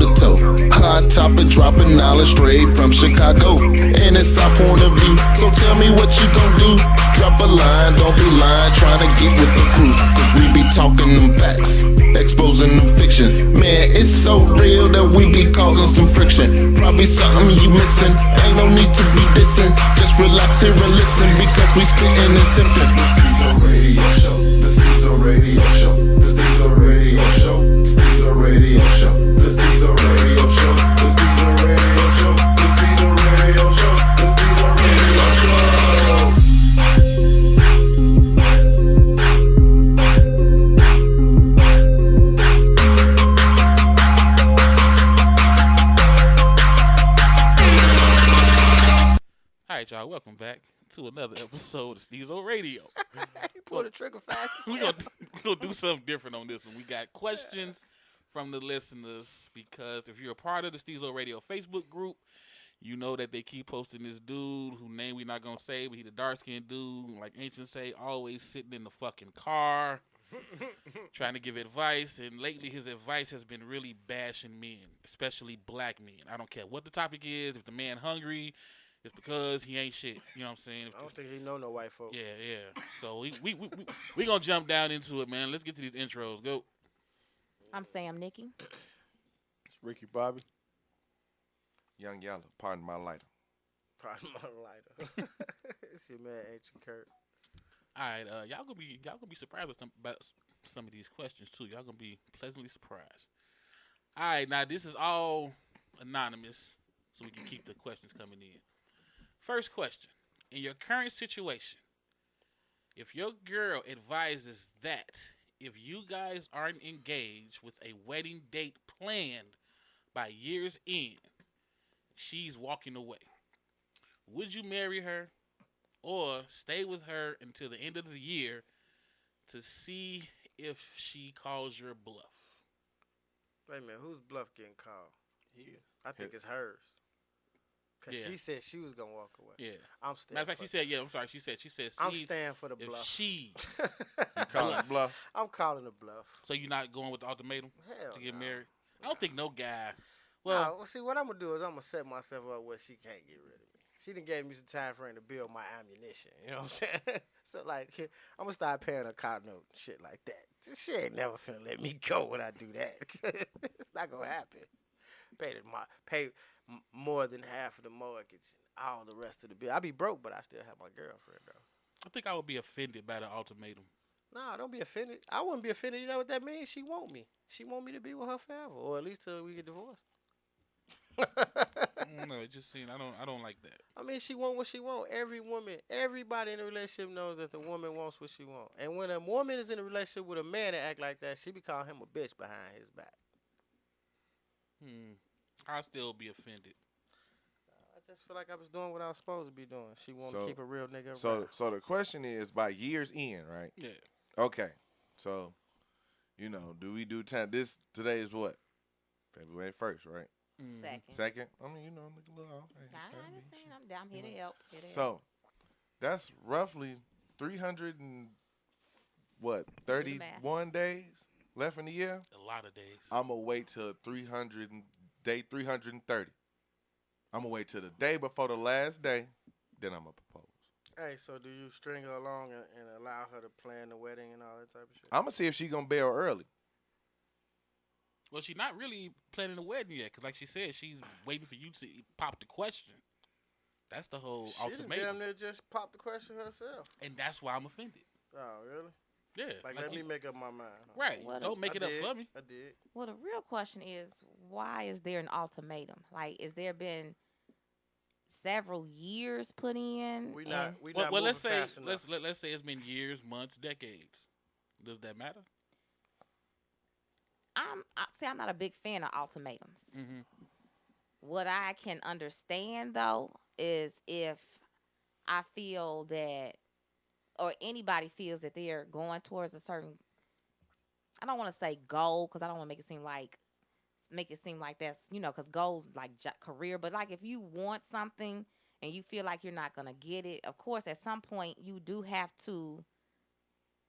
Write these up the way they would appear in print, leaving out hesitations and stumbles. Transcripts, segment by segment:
to toe. Hot topic dropping knowledge straight from Chicago. And it's our point of view, so tell me what you gon' do. Drop a line, don't be lying, trying to get with the crew. Cause we be talking them facts, exposing them fiction. Man, it's so real that we be causing some friction. Probably something you missing, ain't no need to be dissing. Just relax here and listen, because we spittin' and sippin'. The Stezo Radio Show, the Stezo Radio Show, the Stezo Radio Show, the Stezo Radio Show, the Stezo Radio Show, the Stezo Radio Show, the Stezo Radio Show. All right, y'all, welcome back to another episode of Stezo Radio. You pulled the trigger fast. We're gonna do something different on this one. We got questions from the listeners, because if you're a part of the Stezo Radio Facebook group, you know that they keep posting this dude whose name we're not gonna say, but he the dark-skinned dude, like Ancient say, always sitting in the fucking car trying to give advice. And lately his advice has been really bashing men, especially black men. I don't care what the topic is. If the man hungry, it's because he ain't shit. You know what I'm saying? I don't think he know no white folk. Yeah. So we gonna jump down into it, man. Let's get to these intros. Go. I'm Sam Nicky. It's Ricky Bobby. Young Yella, pardon my lighter. Pardon my lighter. It's your man, Ancient Curt. All right, y'all gonna be surprised with some of these questions too. Y'all gonna be pleasantly surprised. All right, now this is all anonymous, so we can keep the questions coming in. First question: in your current situation, if your girl advises that if you guys aren't engaged with a wedding date planned by year's end, she's walking away, would you marry her or stay with her until the end of the year to see if she calls your bluff? Wait a minute, whose bluff getting called? His. I think it's hers. Because Yeah. she said she was going to walk away. Yeah. I'm staying. Matter of fact, she said, I'm sorry. She said, I'm staying for the if bluff. she. You call it bluff? I'm calling the bluff. So you're not going with the ultimatum Hell to get no. married? I don't think no guy. Well, see, what I'm going to do is I'm going to set myself up where she can't get rid of me. She done gave me some time frame to build my ammunition. You know what I'm saying? So, like, I'm going to start paying her car note and shit like that. She ain't never finna let me go when I do that. It's not going to happen. Pay more than half of the mortgage and all the rest of the bill. I be broke, but I still have my girlfriend, though. I think I would be offended by the ultimatum. Nah, don't be offended. I wouldn't be offended. You know what that means? She want me. She want me to be with her forever, or at least till we get divorced. I don't know. It just seems I don't like that. I mean, she want what she want. Every woman, everybody in a relationship knows that the woman wants what she want. And when a woman is in a relationship with a man that act like that, she be calling him a bitch behind his back. I'll still be offended. I just feel like I was doing what I was supposed to be doing. She want to So- keep a real nigga So the question is by year's end, right? Yeah. Okay. So, do we do time? Today is what? February 1st, right? Second? I mean, look a little off. Hey, I understand. I'm here to help. So, that's roughly 300 and, 31 days left in the year? A lot of days. I'm going to wait till day 330. I'm going to wait till the day before the last day, then I'm going to propose. Hey, so do you string her along and allow her to plan the wedding and all that type of shit? I'm going to see if she going to bail early. Well, she's not really planning a wedding yet, because like she said, she's waiting for you to pop the question. That's the whole She done ultimatum. damn near just popped the question herself. And that's why I'm offended. Oh, really? Yeah. Like, let me make up my mind. Right. What Don't make it up for me. I did. Well, the real question is, why is there an ultimatum? Like, is there been several years put in? We not Well, moving let's say fast enough. let's say it's been years, months, decades. Does that matter? I'm not a big fan of ultimatums. Mm-hmm. What I can understand, though, is if I feel that, or anybody feels that they're going towards a certain, I don't want to say goal, because I don't want to make it seem like that's, because goals like career, but like if you want something and you feel like you're not going to get it, of course, at some point you do have to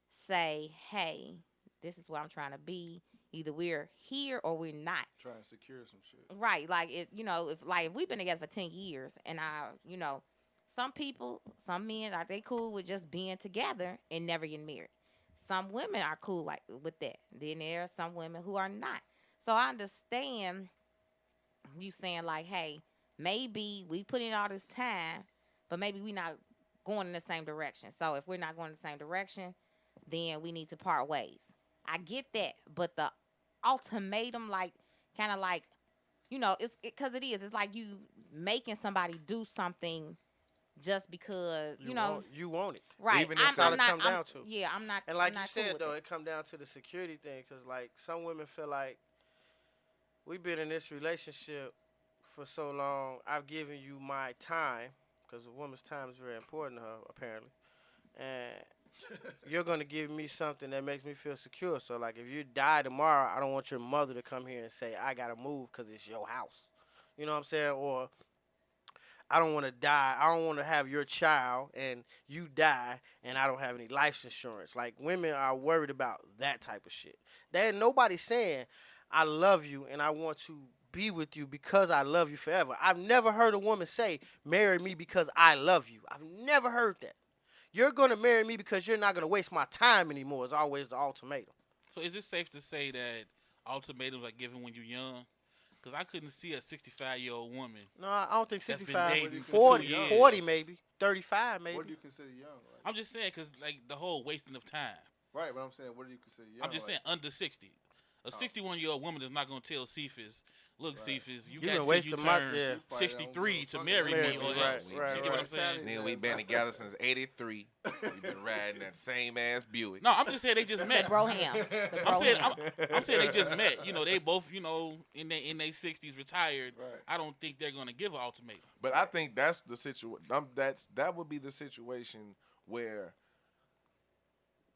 say, hey, this is where I'm trying to be. Either we're here or we're not. Trying to secure some shit. Right. Like, if we've been together for 10 years and some people, some men, are they cool with just being together and never getting married. Some women are cool like with that. Then there are some women who are not. So I understand you saying like, hey, maybe we put in all this time, but maybe we're not going in the same direction. So if we're not going in the same direction, then we need to part ways. I get that, but the ultimatum, like, kind of like, because it's like you making somebody do something just because, you want it. Right. Even if that's come down to. Yeah, I'm not. And like I'm you not said, cool though, with it come down to the security thing. Because, like, some women feel like we've been in this relationship for so long. I've given you my time. Because a woman's time is very important to her, apparently. And you're going to give me something that makes me feel secure. So, like, if you die tomorrow, I don't want your mother to come here and say, I got to move because it's your house. You know what I'm saying? Or I don't want to die. I don't want to have your child and you die and I don't have any life insurance. Like, women are worried about that type of shit. Nobody's saying, I love you and I want to be with you because I love you forever. I've never heard a woman say, marry me because I love you. I've never heard that. You're going to marry me because you're not going to waste my time anymore is always the ultimatum. So is it safe to say that ultimatums are given when you're young? Because I couldn't see a 65-year-old woman. No, I don't think 65. 40 40 maybe. 35 maybe. What do you consider young? Like? I'm just saying because, like, the whole wasting of time. Right, but I'm saying, what do you consider young? I'm just saying under 60. A 61-year-old woman is not going to tell Cephas, look, Cephas, you got till you turn 63 to marry me. Or else. You get what I'm saying? Nigga, we been together since 83. We been riding that same ass Buick. No, I'm just saying they just met. Broham. I'm saying they just met. They both, in their 60s retired. Right. I don't think they're going to give an ultimatum. But I think that's the situation. That would be the situation where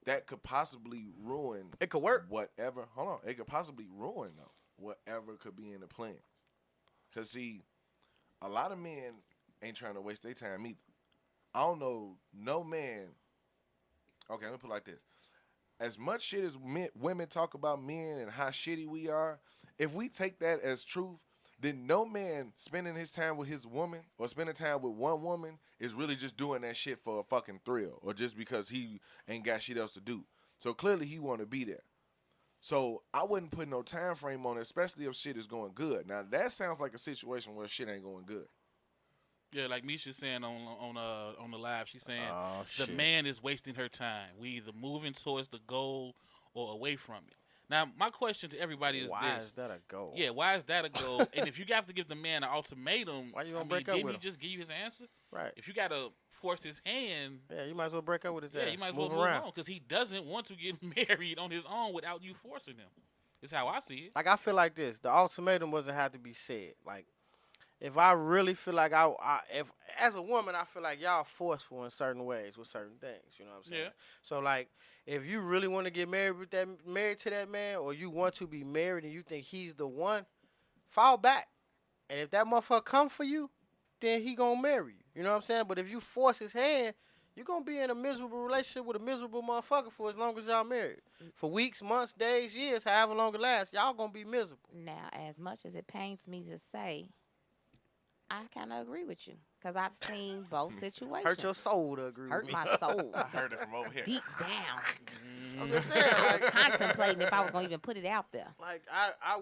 that could possibly ruin. It could work. Whatever. Hold on. It could possibly ruin, though, whatever could be in the plans. Because, see, a lot of men ain't trying to waste their time either. I don't know no man. Okay, let me put it like this. As much shit as women talk about men and how shitty we are, if we take that as truth, then no man spending his time with his woman or spending time with one woman is really just doing that shit for a fucking thrill or just because he ain't got shit else to do. So clearly he want to be there. So I wouldn't put no time frame on it, especially if shit is going good. Now that sounds like a situation where shit ain't going good. Yeah, like Misha's saying on the live, she's saying the shit. man is wasting her time. We either moving towards the goal or away from it. Now, my question to everybody is why this. is that a goal? Yeah, why is that a goal? And if you have to give the man an ultimatum, Why you gonna break up didn't with he him? just give you his answer? Right. If you got to force his hand, Yeah, you might as well break up with his ass. yeah, you might as well move on because he doesn't want to get married on his own without you forcing him. It's how I see it. Like, I feel like this. The ultimatum doesn't have to be said. Like, if I really feel like if as a woman, I feel like y'all forceful in certain ways with certain things. You know what I'm saying? Yeah. So, like, if you really want to get married to that man, or you want to be married and you think he's the one, fall back. And if that motherfucker come for you, then he gonna marry you. You know what I'm saying? But if you force his hand, you're gonna be in a miserable relationship with a miserable motherfucker for as long as y'all married. For weeks, months, days, years, however long it lasts, y'all gonna be miserable. Now, as much as it pains me to say, I kind of agree with you because I've seen both situations. Hurt your soul to agree Hurt with me. my soul. I heard it from over here. Deep down. I'm just saying, I was like, contemplating if I was going to even put it out there. like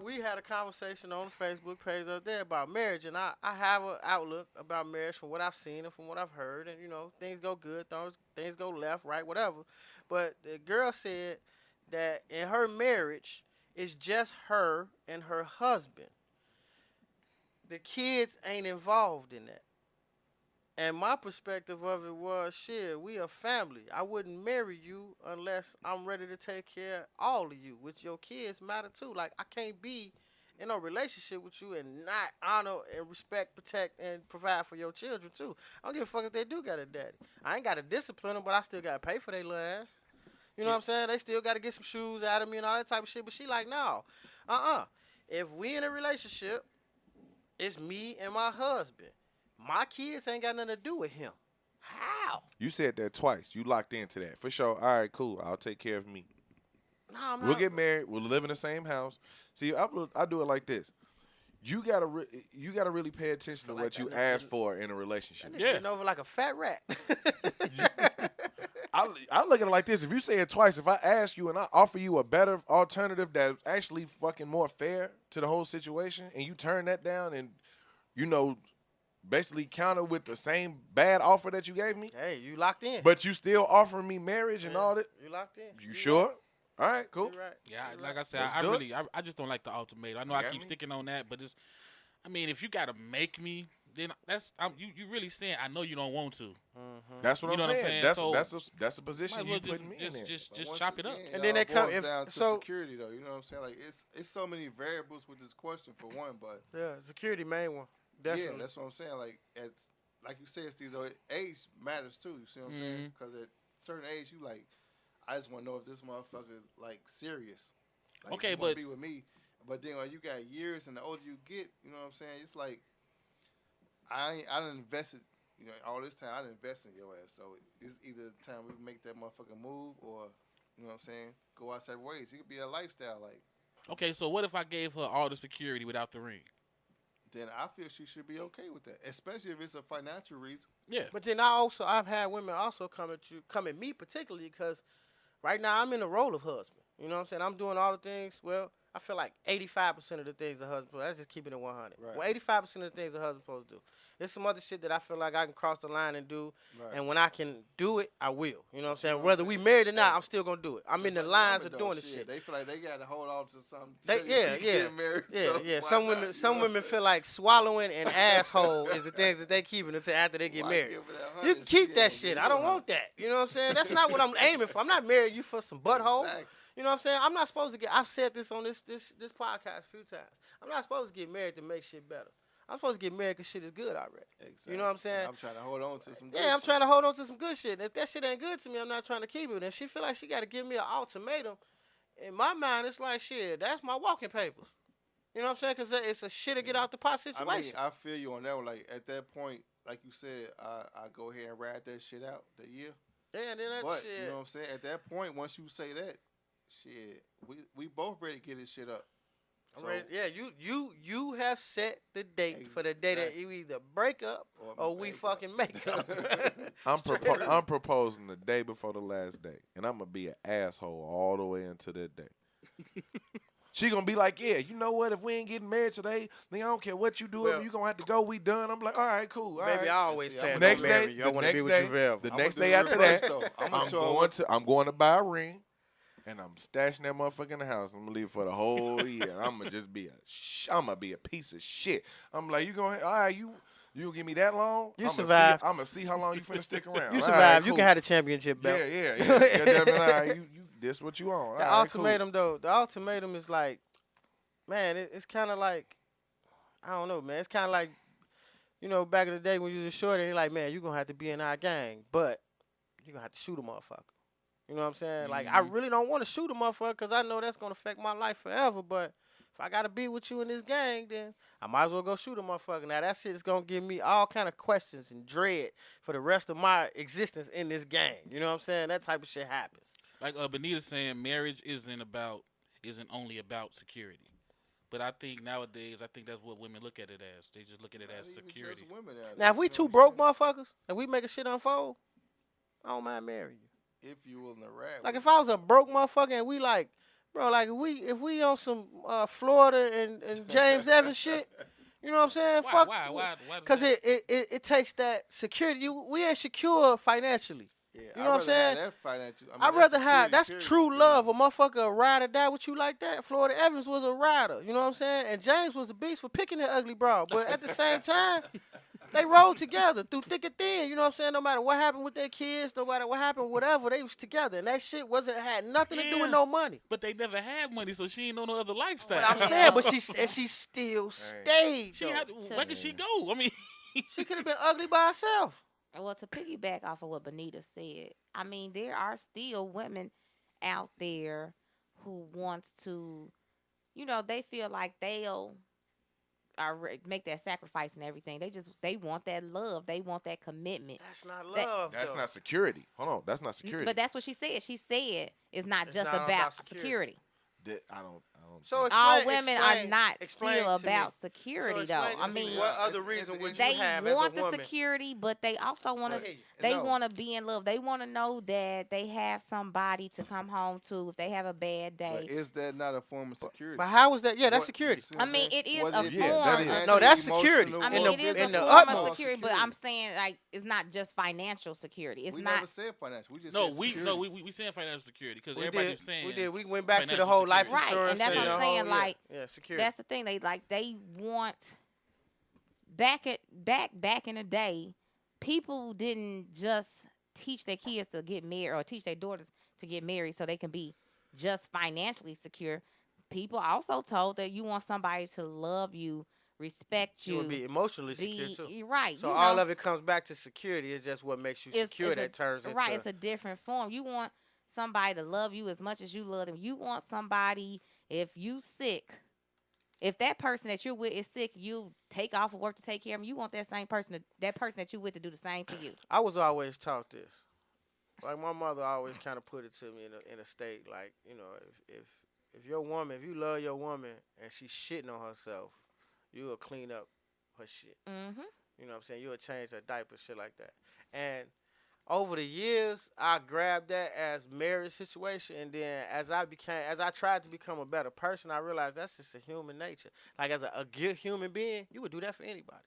we had a conversation on the Facebook page up there about marriage, and I have an outlook about marriage from what I've seen and from what I've heard, and things go good, things go left, right, whatever. But the girl said that in her marriage, it's just her and her husband. The kids ain't involved in that. And my perspective of it was, shit, we a family. I wouldn't marry you unless I'm ready to take care of all of you, which your kids matter too. Like, I can't be in a relationship with you and not honor and respect, protect, and provide for your children too. I don't give a fuck if they do got a daddy. I ain't got to discipline them, but I still got to pay for their little ass. You know what I'm saying? They still got to get some shoes out of me and all that type of shit. But she like, no. If we in a relationship, it's me and my husband. My kids ain't got nothing to do with him. How? You said that twice. You locked into that. For sure. All right, cool. I'll take care of me. No, I'm We'll not. get married. We'll live in the same house. See, I do it like this. You gotta really pay attention to Feel like what you that ask nigga- for in a relationship. That nigga getting over like a fat rat. I look at it like this. If you say it twice, if I ask you and I offer you a better alternative that's actually fucking more fair to the whole situation, and you turn that down and, basically counter with the same bad offer that you gave me, Hey, you locked in. but you still offering me marriage and all that, You locked in. you sure? All right, cool. You right. Yeah, You like right. I said, Let's I do it. really, I just don't like the ultimatum. I know I got keep me? sticking on that, but if you gotta make me, then you really saying I know you don't want to. That's what You know I'm what I'm saying. saying? That's a position Might as you well putting me in there. just Once chop it up. again, And then it they come- boils if- down to so- security, though. You know what I'm saying? Like it's so many variables with this question for one, but Yeah, security main one. Definitely. yeah, that's what I'm saying. Like you said, Steve, age matters too. You see what I'm saying? Because at certain age, you like, I just want to know if this motherfucker like serious. Like, Okay, he wanna but- be with me. But then when you got years, and the older you get, you know what I'm saying? It's like I done invested, all this time. I done invested in your ass. So it's either the time we make that motherfucker move, or you know what I'm saying, go our separate ways. It could be a lifestyle, like. Okay, so what if I gave her all the security without the ring? Then I feel she should be okay with that, especially if it's a financial reason. Yeah. But then I've had women also come at me particularly because right now I'm in the role of husband. You know what I'm saying? I'm doing all the things. Well, I feel like 85% of the things a husband. That's just keeping it 100. Right. Well, 85% of the things a husband supposed to do. There's some other shit that I feel like I can cross the line and do, Right. and when I can do it, I will. You know what I'm saying? what I'm Whether we married or not, Yeah. I'm still gonna do it. I'm in Just the like lines women, of though, doing this shit. They feel like they got to hold on to something. They, till yeah, you yeah, get married, yeah, so yeah. why Some not? women, You some know women feel like swallowing an asshole is the things that they keeping until after they get Why married. give her that You 100? can keep She that ain't shit. give I don't her want that. You know what I'm saying? That's not what I'm aiming for. I'm not marrying you for some butthole. Exactly. You know what I'm saying? I'm not supposed to get. I've said this on this podcast a few times. I'm not supposed to get married to make shit better. I'm supposed to get married because shit is good already. Exactly. You know what I'm saying? I'm trying to hold on to some. Yeah, I'm trying to hold on to some good shit. And if that shit ain't good to me, I'm not trying to keep it. And if she feel like she got to give me an ultimatum, in my mind, it's like, shit, that's my walking papers. You know what I'm saying? Because it's a shit to get out the pot situation. I mean, I feel you on that one. Like at that point, like you said, I go ahead and ride that shit out the year. yeah, and then that But shit. you know what I'm saying? At that point, once you say that, shit, we both ready to get this shit up. I'm So- ready. Yeah, you have set the date for the day that Exactly. you either break up or we make up. fucking make up. I'm proposing the day before the last day, and I'm gonna be an asshole all the way into that day. She gonna be like, yeah, you know what? If we ain't getting married today, then I don't care what you do. Well- you gonna have to go. We done. I'm like, all right, cool. All Baby, right. I always See, plan I'm on next marrying day, you. I the want to be next with day, you forever. the I'ma next do day the after reverse, that, though. I'ma I'm show her going what- I'm going to buy a ring, and I'm stashing that motherfucker in the house. I'm gonna leave it for the whole year. I'm gonna just be I'm gonna be a piece of shit. I'm like, you gonna all right? You gonna give me that long? You I'ma survived. I'm gonna see how long you finna stick around. You All survive. right, You cool. can have the championship belt. Yeah. Damn it, all right, you this what you on? The All right, cool. ultimatum, though, the ultimatum is like, man, it's kind of like, I don't know, man. It's kind of like, back in the day when you was a shorty, you're like, man, you're going to have to be in our gang, but you're going to have to shoot a motherfucker. You know what I'm saying? Like, I really don't want to shoot a motherfucker because I know that's going to affect my life forever, but if I got to be with you in this gang, then I might as well go shoot a motherfucker. Now, that shit is going to give me all kind of questions and dread for the rest of my existence in this gang. You know what I'm saying? That type of shit happens. Like Benita's saying, marriage isn't only about security. But I think nowadays, that's what women look at it as. They just look at it Not as even security. just women out Now, there, if we you know two what I'm broke saying? motherfuckers and we make a shit unfold, I don't mind marrying you. If you willing to ride, Like with if I was a broke motherfucker and we like, bro, like if we on some Florida and James Evans shit, you know what I'm saying? Why? Because it takes that security. We ain't secure financially. yeah, you know what I'm saying? That financial, I'd rather have that's security, true period. love. A motherfucker a ride or die with you like that. Florida Evans was a rider. You know what I'm saying? And James was a beast for picking that ugly bra. But at the same time, they rode together through thick and thin. You know what I'm saying? No matter what happened with their kids, no matter what happened, whatever, they was together. And that shit had nothing to do with Yeah. no money. But they never had money, so she ain't know no other lifestyle. But I'm saying, but she still stayed. she though. had, where could she go? I mean, She could have been ugly by herself. Well, to piggyback off of what Benita said, I mean, there are still women out there who wants to, they feel like they'll make that sacrifice and everything. They want that love. They want that commitment. That's not That- love. That's though. not security. Hold on, that's not security. But that's what she said. She said it's not It's just not about about security. I don't. So think- All explain- women explain- are not explain still to me. about security, So though. explain I to me mean, what other reason would they you have as a want the woman? security, but they also want to. Hey, They no. want to be in love. They want to know that they have somebody to come home to if they have a bad But day. is that not a form of security? But how is that? Yeah, that's What- security. you see what I I'm mean, saying? it is Whether a it's Yeah, that form. is. Of, No, that's emotional, security. I In mean, the- it is in a the form utmost of security, but I'm saying like it's not just financial security. It's we not. never said financial. We just No, said we security. we saying financial security because We everybody's did. saying We did. We went back to the financial whole life security. Right, insurance. and that's what the I'm saying, whole- like, yeah, security. That's the thing. They want back in the day, people didn't just teach their kids to get married or teach their daughters to get married so they can be just financially secure. People also told that you want somebody to love you, respect You you, would be emotionally secure too. you're right. So you all know, of it comes back to security. It's just what makes you it's- secure. it's That turns into right. It's a different form. You want somebody to love you as much as you love them. You want somebody, if you sick, if that person that you're with is sick, you take off of work to take care of them. You want that same person, that person that you're with, to do the same for you. I was always taught this. Like my mother always kind of put it to me in a state like, you know, if your woman, if you love your woman and she's shitting on herself, you will clean up her shit. Mm-hmm. You know what I'm saying? You will change her diaper, shit like that. And over the years, I grabbed that as marriage situation, and then as I tried to become a better person, I realized that's just a human nature. Like as a good human being, you would do that for anybody.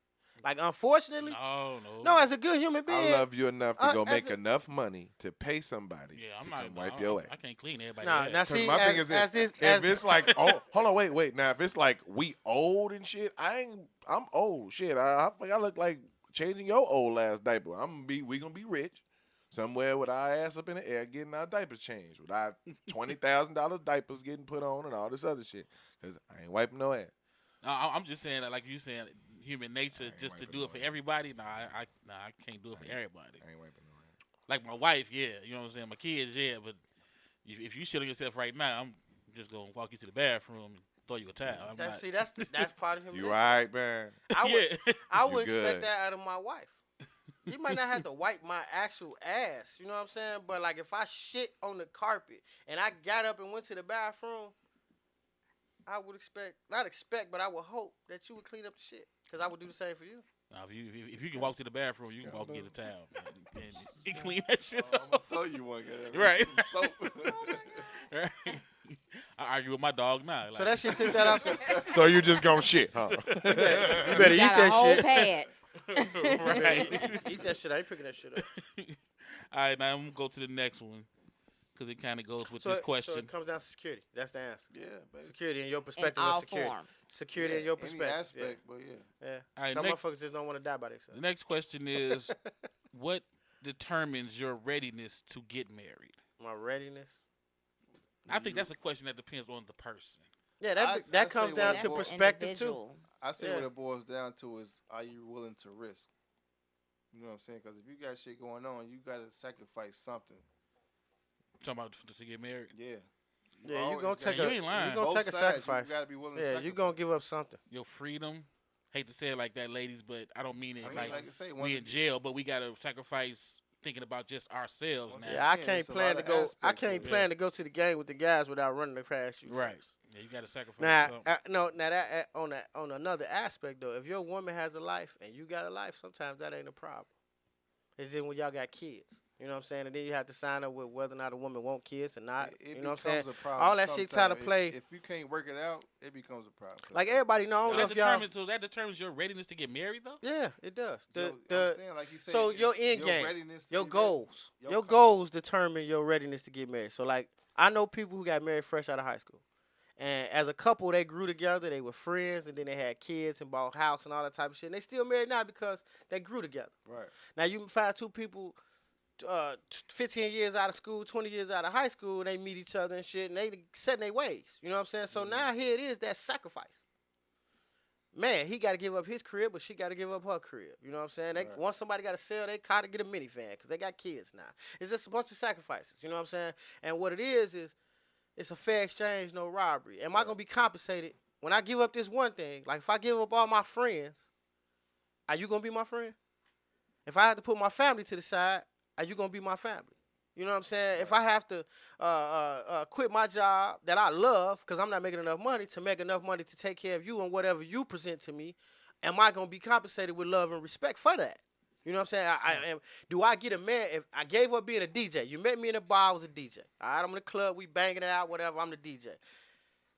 Like unfortunately, no, as a good human being, I love you enough to go as make a- enough money to pay somebody Yeah, I'm to not come wipe your ass. I can't clean everybody. Nah, ass. now 'Cause see, my thing is as this: this, if it's like, oh, hold on, wait. Now, if it's like we old and shit, I'm old. Shit, I think I look like changing your old ass diaper. We gonna be rich somewhere with our ass up in the air getting our diapers changed with our $20,000 diapers getting put on and all this other shit. Cause I ain't wiping no ass. No, I'm just saying, like you saying, human nature just to wiping do it for no ass. everybody. I can't do it for everybody. I ain't wiping no ass. Like my wife, yeah, you know what I'm saying. My kids, yeah, but if you shit on yourself right now, I'm just gonna walk you to the bathroom and throw you a towel. I'm not, that's part of human You nature. alright, man? I would, yeah. I You would expect good. that out of my wife. You might not have to wipe my actual ass, you know what I'm saying? But like if I shit on the carpet and I got up and went to the bathroom, I would but I would hope that you would clean up the shit. Because I would do the same for you. Now, if you can walk to the bathroom, you can walk and get a towel, man. And you clean that shit I'm up. gonna throw you one. Goddamn. Right. Some soap. Right? I argue with my dog now. So like, that shit took that off the... So you just gonna shit, huh? You better eat Got a that whole shit. pad. right. Eat that shit. I ain't picking that shit up. All right, now I'm gonna go to the next one because it kind of goes with this So question. it comes down to security. That's the answer. Yeah, baby. Security in your In perspective all of security. forms. Security Yeah, in your any perspective. aspect, but yeah. Yeah. All right, Some next- motherfuckers just don't want to die by themselves. The next question is, what determines your readiness to get married? My readiness. I think that's a question that depends on the person. Yeah, I'd that comes say down that's to an perspective too. individual. I say Yeah. what it boils down to is, are you willing to risk? You know what I'm saying? Because if you got shit going on, you got to sacrifice something. Talking about to get married. Yeah. Yeah, you always gonna gotta- take you a ain't lying. you gonna Both take a sides, sacrifice. You got to be willing to Yeah, sacrifice. you gonna give up something. Your freedom. Hate to say it like that, ladies, but I don't mean it I mean, like like I say, we in jail, but we gotta sacrifice thinking about just ourselves Once now. Yeah, I again, can't it's a plan lot to of go. I aspects can't of it. plan to go to the game with the guys without running past you. Right. first. Yeah, you gotta sacrifice Now, something. now that on another aspect though, if your woman has a life and you got a life, sometimes that ain't a problem. It's then when y'all got kids, you know what I'm saying, and then you have to sign up with whether or not a woman want kids or not. It You know what I'm saying? becomes a problem All that shit try to sometime. play. If you can't work it out, it becomes a problem. Like everybody know. I don't know if y'all. So that determines your readiness to get married, though. Yeah, it does. I'm The saying, like you said, so your end game, readiness to your be goals, ready, your goals determine your readiness to get married. So like I know people who got married fresh out of high school. And as a couple, they grew together. They were friends, and then they had kids and bought a house and all that type of shit. And they still married now because they grew together. Right. Now you find two people, 15 years out of school, 20 years out of high school, and they meet each other and shit, and they set in their ways. You know what I'm saying? So now here it is, that sacrifice. Man, he got to give up his crib, but she got to give up her crib. You know what I'm saying? They, Right. Once somebody got to sell their car to get a minivan because they got kids now. It's just a bunch of sacrifices. You know what I'm saying? And what it is it's a fair exchange, no robbery. Am I going to be compensated when I give up this one thing, like if I give up all my friends, are you gonna be my friend? If I have to put my family to the side, are you gonna be my family? You know what I'm saying? If I have to quit my job that I love because I'm not making enough money to make enough money to take care of you and whatever you present to me, am I gonna be compensated with love and respect for that? You know what I'm saying? I am. Do I get a man if I gave up being a DJ? You met me in the bar, I was a DJ. All right, I'm in the club, we banging it out, whatever. I'm the DJ.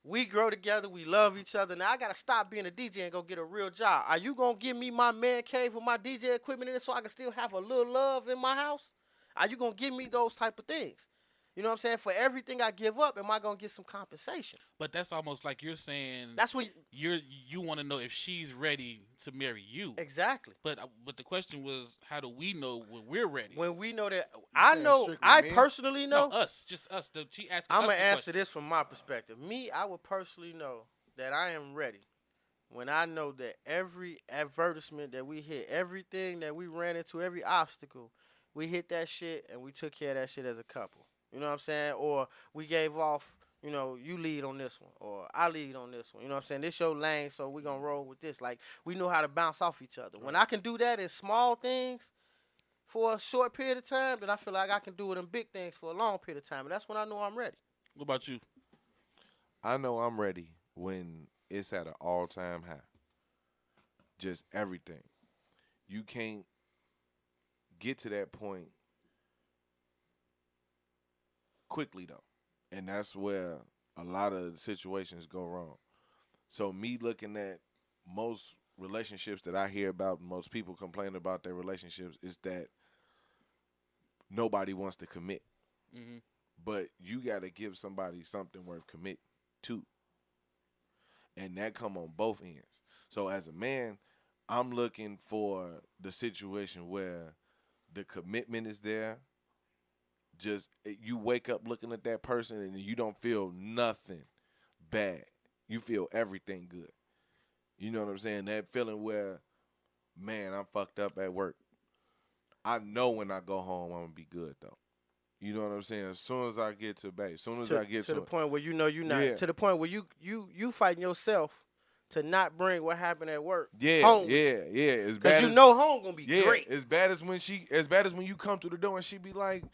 We grow together, we love each other. Now I gotta stop being a DJ and go get a real job. Are you gonna give me my man cave with my DJ equipment in it so I can still have a little love in my house? Are you gonna give me those type of things? You know what I'm saying? For everything I give up, am I gonna get some compensation? But that's almost like you're saying. That's when you want to know if she's ready to marry you. exactly. But the question was, how do we know when we're ready? When we know that, saying I strictly men? personally know. No, us, just us. She asking. I'm us gonna the answer question. this from my perspective. Me, I would personally know that I am ready when I know that every advertisement that we hit, everything that we ran into, every obstacle, we hit that shit and we took care of that shit as a couple. You know what I'm saying? Or we gave off, you know, you lead on this one, or I lead on this one. You know what I'm saying? This your lane, so we gonna roll with this. Like, we know how to bounce off each other. When I can do that in small things for a short period of time, then I feel like I can do it in big things for a long period of time. And that's when I know I'm ready. What about you? I know I'm ready when it's at an all-time high. Just everything. You can't get to that point quickly, though. And that's where a lot of situations go wrong. So me looking at most relationships that I hear about, most people complain about their relationships, is that nobody wants to commit. Mm-hmm. But you got to give somebody something worth committing to. And that come on both ends. So as a man, I'm looking for the situation where the commitment is there. Just you wake up looking at that person and you don't feel nothing bad. You feel everything good. You know what I'm saying? That feeling where, man, I'm fucked up at work. I know when I go home I'm gonna be good though. You know what I'm saying? As soon as I get to base, as soon as I get to the point where you know you're not, Yeah. to the point where you fighting yourself to not bring what happened at work home. As bad Because you as, know home gonna be great. As bad as when you come to the door and she be like,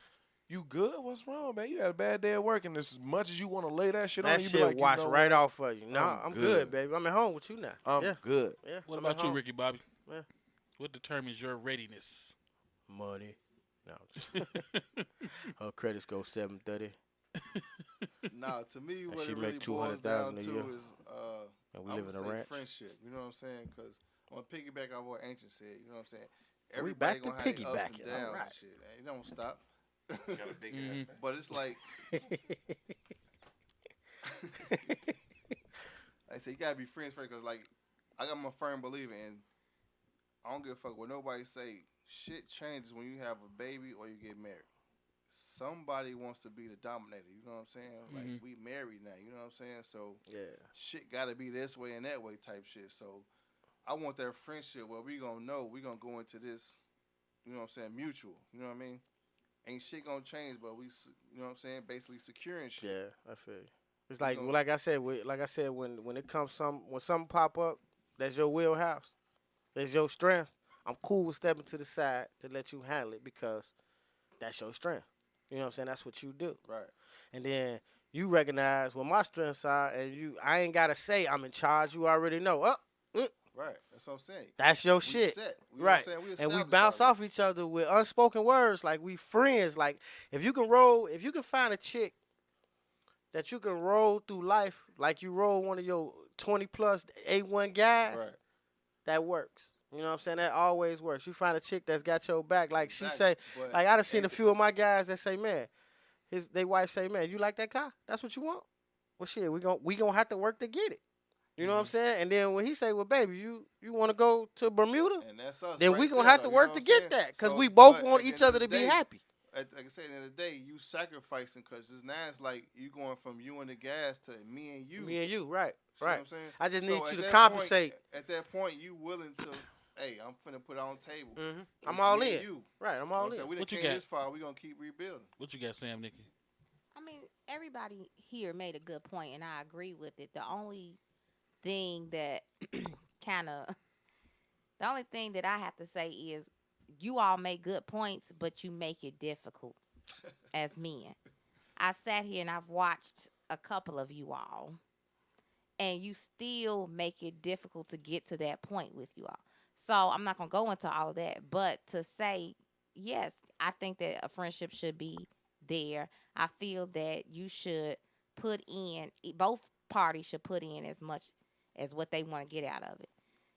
"You good? What's wrong, man? You had a bad day at work." And as much as you want to lay that shit on, That you shit be like, wash you know right what? off for you. Nah, I'm good, baby. I'm at home with you now. I'm yeah. good. Yeah. What I'm about at you, home. Ricky Bobby? Yeah. What determines your readiness? Money. No. Her credit score 730. Nah, to me, what she it make really boils down $200,000 a to year. is, And we I live would in a say ranch. friendship. You know what I'm saying? Because I'm going to piggyback off what Ancient said. You know what I'm saying? We Everybody back to gonna have their ups and piggybacking. downs Alright. and shit. It don't stop. Got a big ass Mhm. back. But it's like, I say, you got to be friends first. Because, like, I'm a firm believer in, I don't give a fuck what nobody say. Shit changes when you have a baby or you get married. Somebody wants to be the dominator. You know what I'm saying? Like, Mhm. we married now. You know what I'm saying? So, Yeah. shit got to be this way and that way type shit. So, I want that friendship where we going to know we going to go into this, you know what I'm saying, mutual. You know what I mean? Ain't shit going to change, but we, you know what I'm saying, basically securing shit. Yeah, I feel you. It's like, know- well, like I said, when it comes when something pop up, that's your wheelhouse, that's your strength. I'm cool with stepping to the side to let you handle it because that's your strength. You know what I'm saying? That's what you do. Right. And then you recognize what my strengths are, and I ain't gotta say I'm in charge. You already know. Right. That's what I'm saying. That's your We shit. set. You know what I'm Right. saying? And we established bounce already. off each other with unspoken words, like we friends. Like if you can find a chick that you can roll through life like you roll one of your 20 plus A1 guys, Right. that works. You know what I'm saying? That always works. You find a chick that's got your back, like she say. Exactly. But Like I done seen a at the- few of my guys that say, man, they wife say, man, you like that car? That's what you want? Well, shit, we gonna have to work to get it. You know what I'm saying? And then when he say, well, baby, you want to go to Bermuda? And that's us. Then right we gonna there, have to though, you work know to what I'm get saying? that because So, we both but want at the each end of other the to be day, happy. Like I said, at the end of the day, you sacrificing because now it's like you going from you and the gas to me and you. Me and you, right, See right. what I'm saying? I just So need at you to that compensate. Point, at that point, you willing to, hey, I'm finna put it on the table. I'm It's all me in. and you. Right, I'm You know all what I'm saying? in. We done What you came got? this far. We gonna keep rebuilding. What you got, Sam, Nicky? I mean, everybody here made a good point, and I agree with it. The only thing that the only thing that I have to say is you all make good points, but you make it difficult as men. I sat here and I've watched a couple of you all, and you still make it difficult to get to that point with you all. So I'm not going to go into all of that, but to say, yes, I think that a friendship should be there. I feel that you should put in, both parties should put in as much as what they want to get out of it.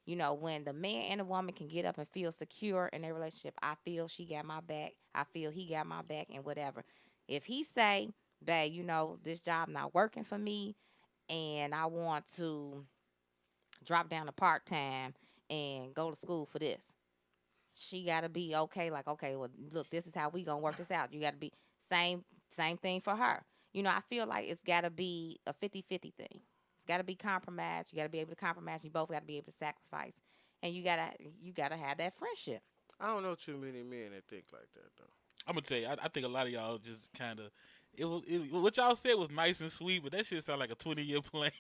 You know, when the man and the woman can get up and feel secure in their relationship, I feel she got my back. I feel he got my back and whatever. If he say, babe, you know, this job not working for me and I want to drop down to part-time and go to school for this, she got to be okay. Like, okay, well, look, this is how we going to work this out. You got to be same thing for her. You know, I feel like it's got to be a 50-50 thing. It's got to be compromised. You got to be able to compromise. You both got to be able to sacrifice. And you gotta have that friendship. I don't know too many men that think like that, though. I'm gonna tell you, I think a lot of y'all just kind of. What y'all said was nice and sweet, but that shit sound like a 20-year plan.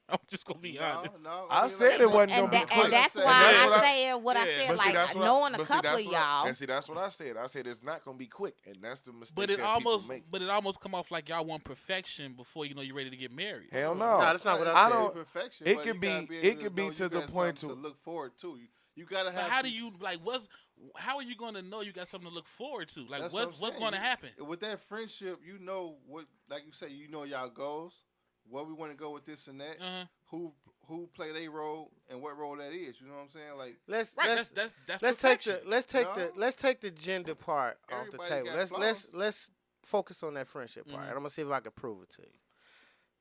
I'm just gonna be honest. No, I said it wasn't gonna be quick. And that's why I said what I said. Like knowing a couple of y'all. And see, that's what I said. I said it's not gonna be quick, and that's the mistake. But it that almost, people make. but it almost come off like y'all want perfection before you know you're ready to get married. Hell no. No, that's not what I said. don't. Perfection. It could be to the point to look forward to. You gotta have. But how do you like? How are you gonna know you got something to look forward to? Like, what's gonna happen with that friendship? You know what? Like you say, you know y'all goals. Where we want to go with this and that. Who play their role and what role that is. You know what I'm saying? Like let's take the gender part off the table. Let's focus on that friendship part. And I'm gonna see if I can prove it to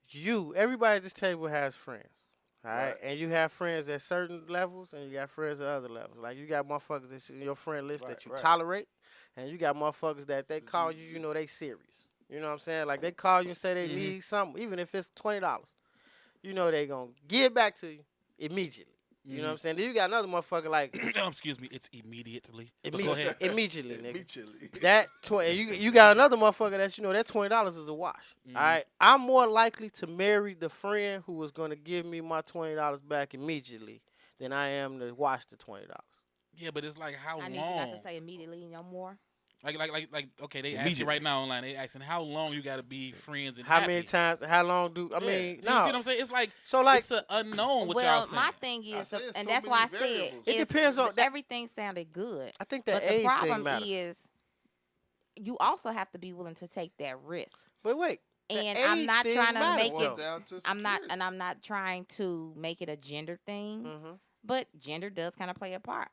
you. Everybody at this table has friends. All right, and you have friends at certain levels, and you got friends at other levels. Like you got motherfuckers that's in your friend list that you tolerate, and you got motherfuckers that they call you, you know they serious. You know what I'm saying? Like they call you and say they need something, even if it's $20. You know they gonna give it back to you immediately. You know what I'm saying? Then you got another motherfucker like excuse me, it's immediately. Go ahead. Immediately, nigga. Immediately. That you got another motherfucker that's that $20 is a wash. All right, I'm more likely to marry the friend who was gonna give me my $20 back immediately than I am to wash the $20. Yeah, but it's like how long? I need you not to say immediately no more. Like okay, they asking right now online. They asking how long you got to be friends and how happy. many times? How long do I mean? See No. what I'm saying? It's like it's an unknown. What y'all saying? Well, my thing is, and that's why I said it depends on everything sounded good. I think that but age the problem thing matters. is you also have to be willing to take that risk. But wait. And I'm not trying to make it. I'm not trying to make it a gender thing. But gender does kind of play a part.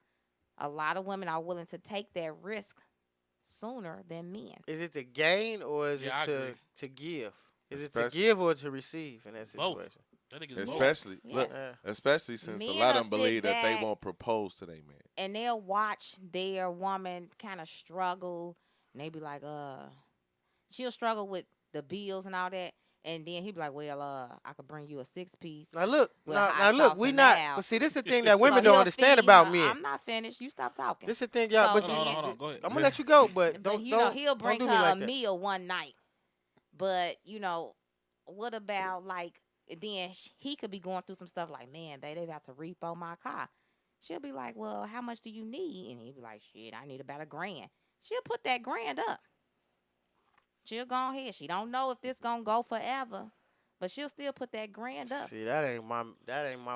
A lot of women are willing to take that risk sooner than men. Is it to gain or is it to give? Is it to give or to receive in that situation? Both. I think it's especially both. especially since Men a lot of them will believe sit that they back won't propose to their man. And they'll watch their woman kind of struggle, and they be like, she'll struggle with the bills and all that. And then he'd be like, well, I could bring you a 6-piece. Now look, we and not. out. But see, this is the thing that women So don't understand about men. I'm not finished. You stop talking. This is the thing, y'all. So but hold on, go ahead. I'm gonna let you go, but But he'll bring don't do her me like a that. meal one night. But what about like then he could be going through some stuff like, man, babe, they about to repo my car. She'll be like, well, how much do you need? And he'll be like, shit, I need about $1,000. She'll put that $1,000 up. She'll go ahead. She don't know if this gonna go forever. But she'll still put that $1,000 up. See, that ain't my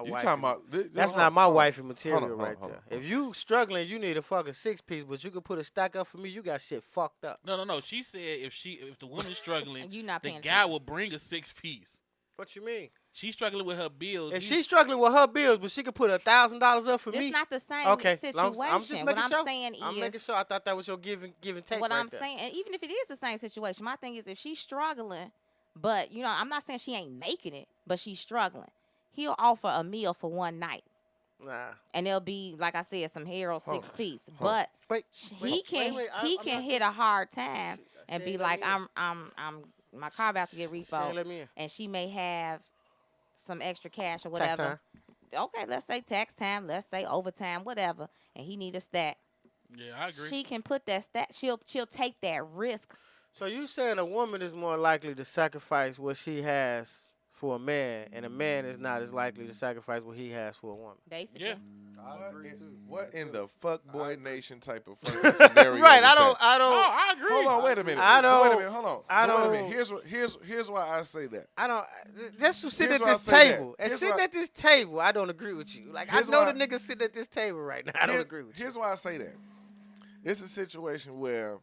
You wife. talking about? That's not my wifey material hold right on. there. If you struggling, you need a fucking 6-piece, but you can put a stack up for me. You got shit fucked up. No. She said if the woman's struggling, you not the paying guy will bring a 6-piece. What you mean? She's struggling with her bills. If she's struggling with her bills, but she could put $1,000 up for It's me. not the same situation. I'm just making What I'm sure. saying is, I'm making sure. I thought that was your give and take. What right I'm there. saying, and even if it is the same situation, my thing is if she's struggling, but I'm not saying she ain't making it, but she's struggling. He'll offer a meal for one night. Nah. And there'll be, like I said, some hero 6-piece. But he can hit a hard time and be like, I'm my car about to get repoed. Let me in. And she may have some extra cash or whatever. Okay, let's say tax time, let's say overtime, whatever. And he need a stack. Yeah, I agree. She can put that stack. She'll take that risk. So you saying a woman is more likely to sacrifice what she has for a man, and a man is not as likely to sacrifice what he has for a woman. Basically. Yeah. I agree too. What in the I fuck agree. nation type of fucking scenario? Right, is I don't, that? I Oh, don't, I agree. Hold on, wait a minute. I don't- Wait a minute, hold on. I Wait a don't- minute. Here's why I say that. I don't. Just to sit Here's at why I this say that. table and Here's sitting why- at this table, I don't agree with you. Like Here's I know why- the niggas sitting at this table right now. I don't agree with you. Here's why I say that. It's a situation where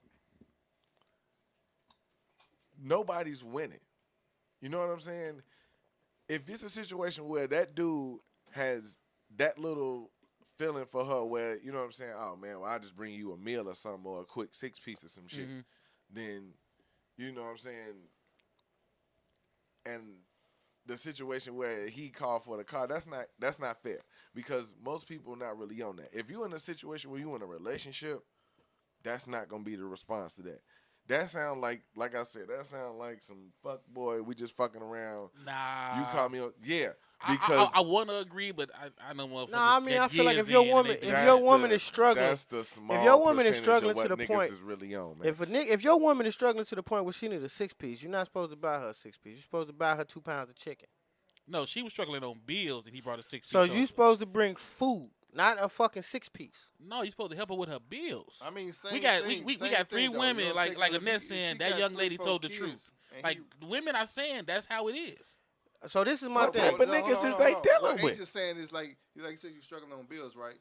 nobody's winning. You know what I'm saying? If it's a situation where that dude has that little feeling for her where, you know what I'm saying, oh man, well, I'll just bring you a meal or something or a quick 6-piece or some shit, then, you know what I'm saying, and the situation where he called for the car, that's not fair because most people not really on that. If you're in a situation where you're in a relationship, that's not going to be the response to that. That sound like I said, that sound like some fuck boy, we just fucking around. Nah. You call me, yeah, because I want to agree, but I know motherfuckers. No, I mean, that I feel like years if your in and woman, they if do your that. woman is struggling, that's the small your woman is percentage struggling of what to the niggas point- is really on, man. if your woman is struggling to the point where she needs a 6-piece, you're not supposed to buy her a 6-piece. You're supposed to buy her 2 pounds of chicken. No, she was struggling on bills, and he brought a 6-piece. So over. you supposed to bring food, not a fucking 6-piece. No, you supposed to help her with her bills. I mean, same we got thing, we same got 3 thing, though. women You know what I'm like saying? like 'Cause Annette if saying she that got young 3, lady 4 told the kids, truth. and Like he- the women are saying that's how it is. So this is my What thing. type of No, hold niggas on, is hold they on. dealing What with? Ace just saying is like you said, you're struggling on bills, right?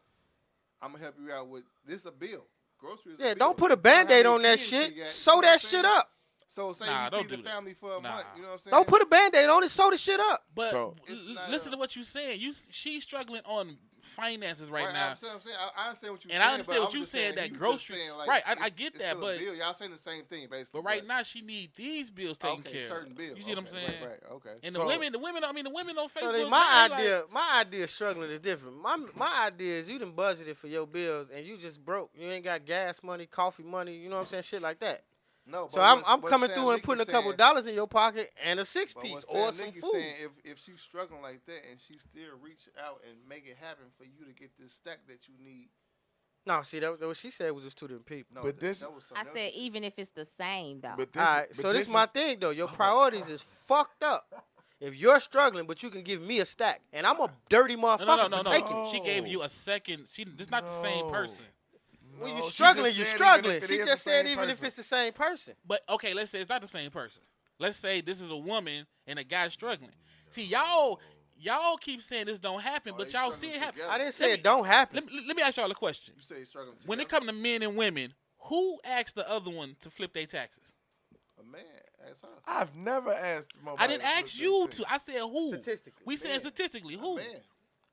I'm gonna help you out with this. A bill, groceries. Yeah, a bill. don't put a You know how Band-Aid many on that kids shit. she got, Sew you know what that I'm shit saying? up. So say Nah, you don't feed the do that. family for a Nah. month. You know what I'm saying? Don't put a Band-Aid on it. Sew the shit up. But So- It's not listen a- to what you're saying. She's struggling on finances right Right, now. I'm saying, I understand what you're And saying. I understand but what I'm you just saying, that he was just grocery- saying, like, right, I it's- get it's that, still a but- bill. Y'all saying the same thing basically. But right now she need these bills taken okay, care of. certain bills. You see what I'm Okay, saying? Right, okay. And So- the women on Facebook. So then man, my they idea, like, my idea of struggling is different. My idea is you done budgeted for your bills and you just broke. You ain't got gas money, coffee money. You know what I'm saying? Shit like that. No, So I'm coming through and putting a couple dollars in your pocket and a 6-piece or some Nicky's food. saying if she's struggling like that and she still reach out and make it happen for you to get this stack that you need. No, see that what she said was just 2 different people. No, But this- that was I something said else. even if it's the same though. But All right, but so this is my thing though. Your priorities is fucked up. If you're struggling, but you can give me a stack, and I'm a dirty motherfucker no. for taking it. She gave you a second. This not the same No. person. When No, you're she struggling, just you're said struggling. even if it She is just the said same even if person. it's the same person. But okay, let's say it's not the same person. Let's say this is a woman and a guy struggling. See, y'all keep saying this don't happen, Oh, but they y'all see struggling it happen. together. I didn't say Let it me- don't happen. Let me ask y'all a question. You say he's struggling together. When it comes to men and women, who asked the other one to flip their taxes? A man, ask her. I've never asked. I didn't ask you to. I said who. Statistically. We saying statistically A who. man.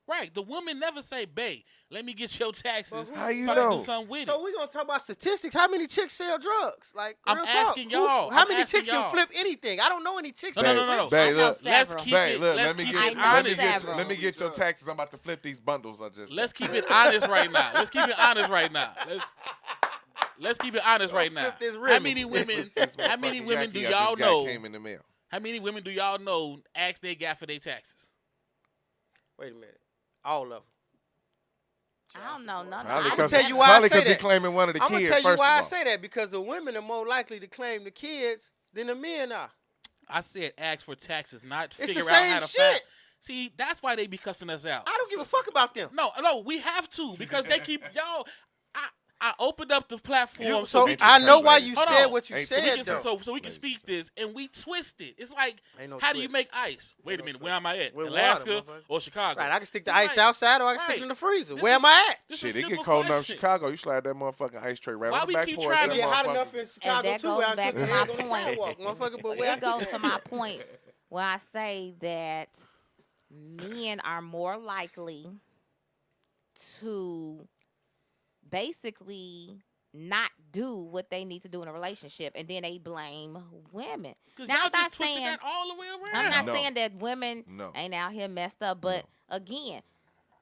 Right. The woman never say, "Babe, let me get your taxes." How you so I can know? do something with So it. we gonna talk about statistics. How many chicks sell drugs? Like I'm real asking talk. y'all. How I'm many asking chicks y'all. can flip anything? I don't know any chicks. No, that no, flip. no, no. Babe, I know look. Let's several. keep Babe, it. look, Let's let me keep get it I you, know let me honest. get several. you, let me get your taxes. I'm about to flip these bundles I just Let's keep it honest right now. Let's keep it honest right now. Let's keep it honest right now. flip this How ribbon. many women? This How many motherfucking women do Yankee I y'all just got know? Came in the mail. How many women do y'all know ask they got for their taxes? Wait a minute. All of them. I don't know none. Probably I'ma because tell you why I probably say 'cause he that. claiming one of the I'm kids. gonna tell you first why I of all. say that because the women are more likely to claim the kids than the men are. I said ask for taxes, not It's the figure out same how to shit. See, that's why they be cussing us out. I don't give a fuck about them. No, we have to because they keep y'all. I opened up the platform So we I can, know why you Hold said on. what you Ain't so we said can, though. so we can speak this and we twist it. It's like Ain't no how do you twist. make ice? Wait a no minute, twist. where am I at? With Alaska water, motherfucker. or Chicago? Right, I can stick the It's ice like- outside or I can stick right. it in the freezer. This Where is- am I at? This Shit, is a it get simple cold enough in question. Chicago. You slide that motherfucking ice tray right Why on the we back keep porch. trying It to that get hot motherfucker- enough in Chicago that too goes where I back can to cook my on the point. sidewalk, motherfucker. But It where goes to my point when I say that men are more likely to basically not do what they need to do in a relationship, and then they blame women. 'Cause Now, y'all I'm just not twisted saying that all the way around. I'm not No. saying that women No. ain't out here messed up, but again,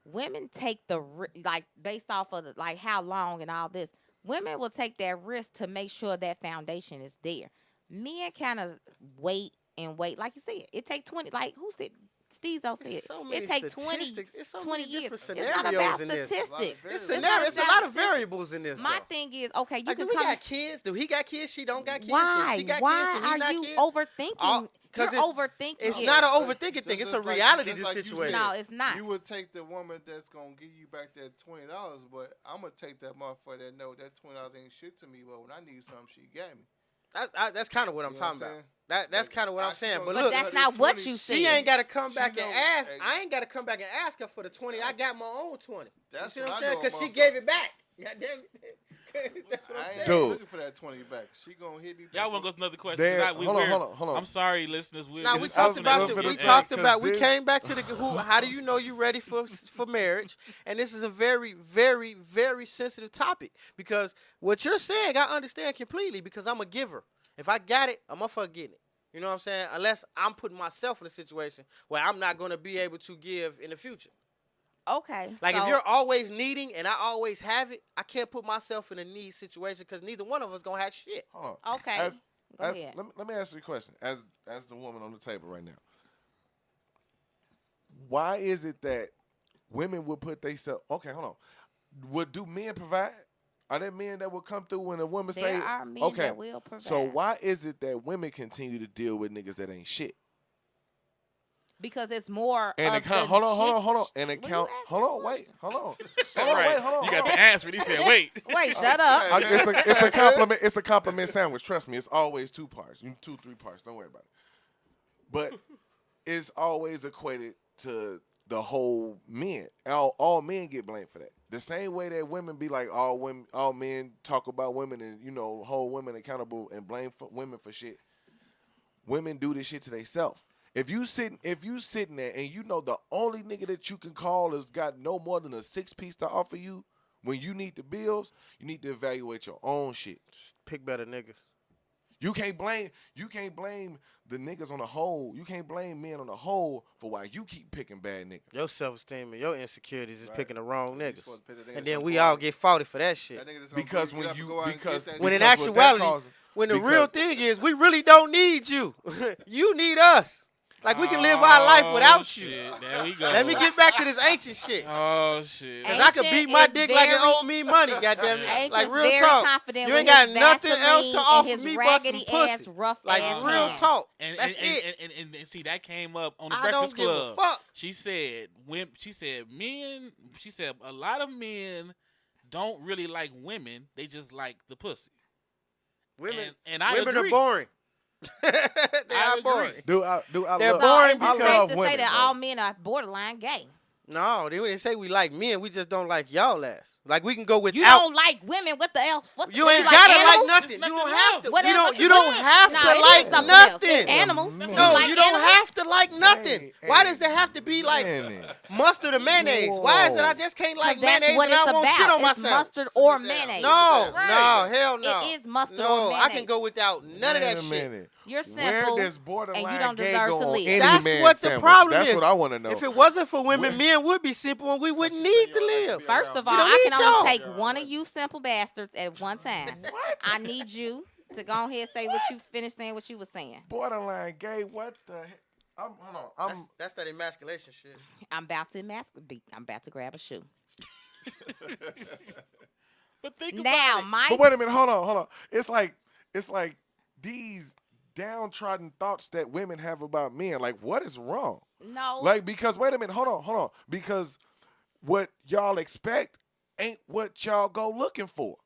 women take the like based off of like how long and all this. Women will take that risk to make sure that foundation is there. Men kind of wait and wait, like you said. It take 20. Like who said? Stezo said It's so many it take 20, statistics. It's so 20 many years. different It's not scenarios about in this. statistics. It's It's not scenario. It's a about lot of statistics. variables in this. My though. thing is, okay, you Like, do can we come. got kids? Do he got kids? She don't got kids. Does Why? she got Why kids? Do he are not you kids? overthinking? 'Cause You're overthinking It's it. not an overthinking thing. It's Just a like- reality just to like the you situation. said. No, it's not. You would take the woman that's gonna give you back that $20, but I'm gonna take that motherfucker that know that $20 ain't shit to me. But when I need something, she got me. That's kind of what I'm You know what talking I'm about. saying? That's Like, kind of what I I'm saying. still But know look, that's that not it's what 20. you she said. ain't got to come She back and know- ask. hey. I ain't got to come back and ask her for the 20. I got my own 20. That's You see what what I'm I saying? know, Because she motherfucker. gave it back. God damn it. That's what I'm I saying. ain't Dude. looking for that 20 back. She gonna hit me back. Y'all want to go to another question? There- Not- hold on. I'm sorry, listeners. Now we this talked is about gonna the, be we an talked ad. about we this- came back to the how do you know you ready for marriage? And this is a very, very, very sensitive topic because what you're saying I understand completely because I'm a giver. If I got it, I'm motherfucker getting it. You know what I'm saying? Unless I'm putting myself in a situation where I'm not going to be able to give in the future. Okay. Like so, if you're always needing and I always have it, I can't put myself in a need situation because neither one of us gonna have shit. Hold on. Okay. Go ahead. Let me ask you a question. As the woman on the table right now, why is it that women would put themselves? Okay, hold on. Do men provide? Are there men that will come through when a woman say? There are men okay. that will provide. So why is it that women continue to deal with niggas that ain't shit? Because it's more And of account. the Hold on. And Will you account. ask Hold me a on. Wait. question? Hold on. Right. Hold on. You got the answer. And he said, wait. Wait, shut up. It's a compliment. It's a compliment sandwich. Trust me. It's always 2 parts. 2, 3 parts. Don't worry about it. But it's always equated to the whole men. All men get blamed for that. The same way that women be like all men talk about women and hold women accountable and blame women for shit. Women do this shit to themselves. If you sitting there and you know the only nigga that you can call has got no more than a 6-piece to offer you when you need the bills, you need to evaluate your own shit. Pick better niggas. You can't blame the niggas on the whole. You can't blame men on the whole for why you keep picking bad niggas. Your self-esteem and your insecurities is Right. picking the wrong You niggas. supposed to pick the nigga And that's then gonna we go all out- get faulted for that shit. that nigga that's gonna Because get when up and you go out and because get that When in because what that actuality, causes- when the because- real thing is, we really don't need you. You need us. Like we can live our life without you. Shit. There we go. Let me get back to this ancient shit. Oh, shit. Cause I could Ancient beat my is dick like it very- owed me money, goddamn it. Ancient's Like real very talk. confident You with ain't got his nothing else to Vaseline offer and his me but some raggedy pussy. ass, rough Like ass real man. talk. And, That's and, it. and see, that came up on the I don't Breakfast give a Club. fuck. She said a lot of men don't really like women. They just like the pussy. Women, and I women agree. are boring. They I are agree. boring. Do I They're love So boring is it I because- safe love to women, say that bro. all men are borderline gay? No, they didn't say we like men. We just don't like y'all ass. Like we can go without. You don't like women. What the else? Fuck You ain't like gotta animals? like nothing. You There's don't nothing have else. to. What You else? don't. You don't have Nah, to it is like something else. It's nothing. animals. No, You No, like you don't animals? have to like nothing. Hey, Why hey, does there have to be like man. mustard or mayonnaise? Why is it I Whoa. just can't like 'Cause that's mayonnaise what and I it's won't shit about. on my It's sandwich? mustard Sit or down. mayonnaise. No, Right. no, hell no. It is mustard no, or I can mayonnaise. go without none of Wait that a shit. minute. You're Where simple, does borderline and you don't gay deserve go to on live. any That's man's what the sandwich? problem That's is. what I want to know. If it wasn't for women, Where- men would be simple and we wouldn't She need say to you like live. be First around of me. all, don't I need can y'all. only take Yeah, one right. of you simple bastards at one time. What? I need you to go ahead and say what you finished saying, what you were saying. Borderline gay? What the heck? Hold on. That's that emasculation shit. I'm about to I'm about to grab a shoe. But think Now, about it. Mike, But wait a minute. Hold on. It's like these downtrodden thoughts that women have about men. Like, what is wrong? no. Like, because wait a minute. Hold on. Because what y'all expect ain't what y'all go looking for.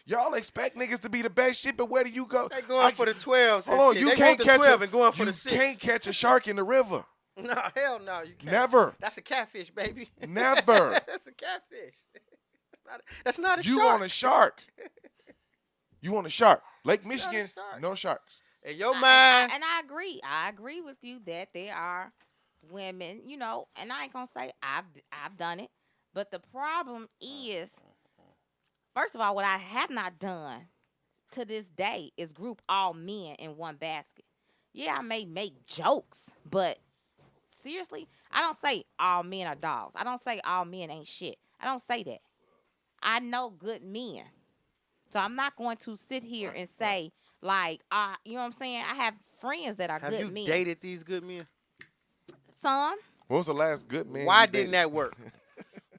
Y'all expect niggas to be the best shit, but where do you go? They going for the 12s. Hold on, shit. you They can't want the catch 12 a, and going for you the 6. can't catch a shark in the river. No, hell no, you can't. Never. That's a catfish, baby. Never. That's a catfish. That's not a You shark. want a shark. You want a shark. Lake not a Michigan, shark. no sharks. In your I- mind, and I agree. I agree with you that there are women, and I ain't gonna say I've done it, but the problem is, first of all, what I have not done to this day is group all men in one basket. Yeah, I may make jokes, but seriously, I don't say all men are dogs. I don't say all men ain't shit. I don't say that. I know good men. So I'm not going to sit here and say, like, you know what I'm saying? I have friends that are have good you men. dated these good men? Some. When was the last good man? Why you didn't dated? that work?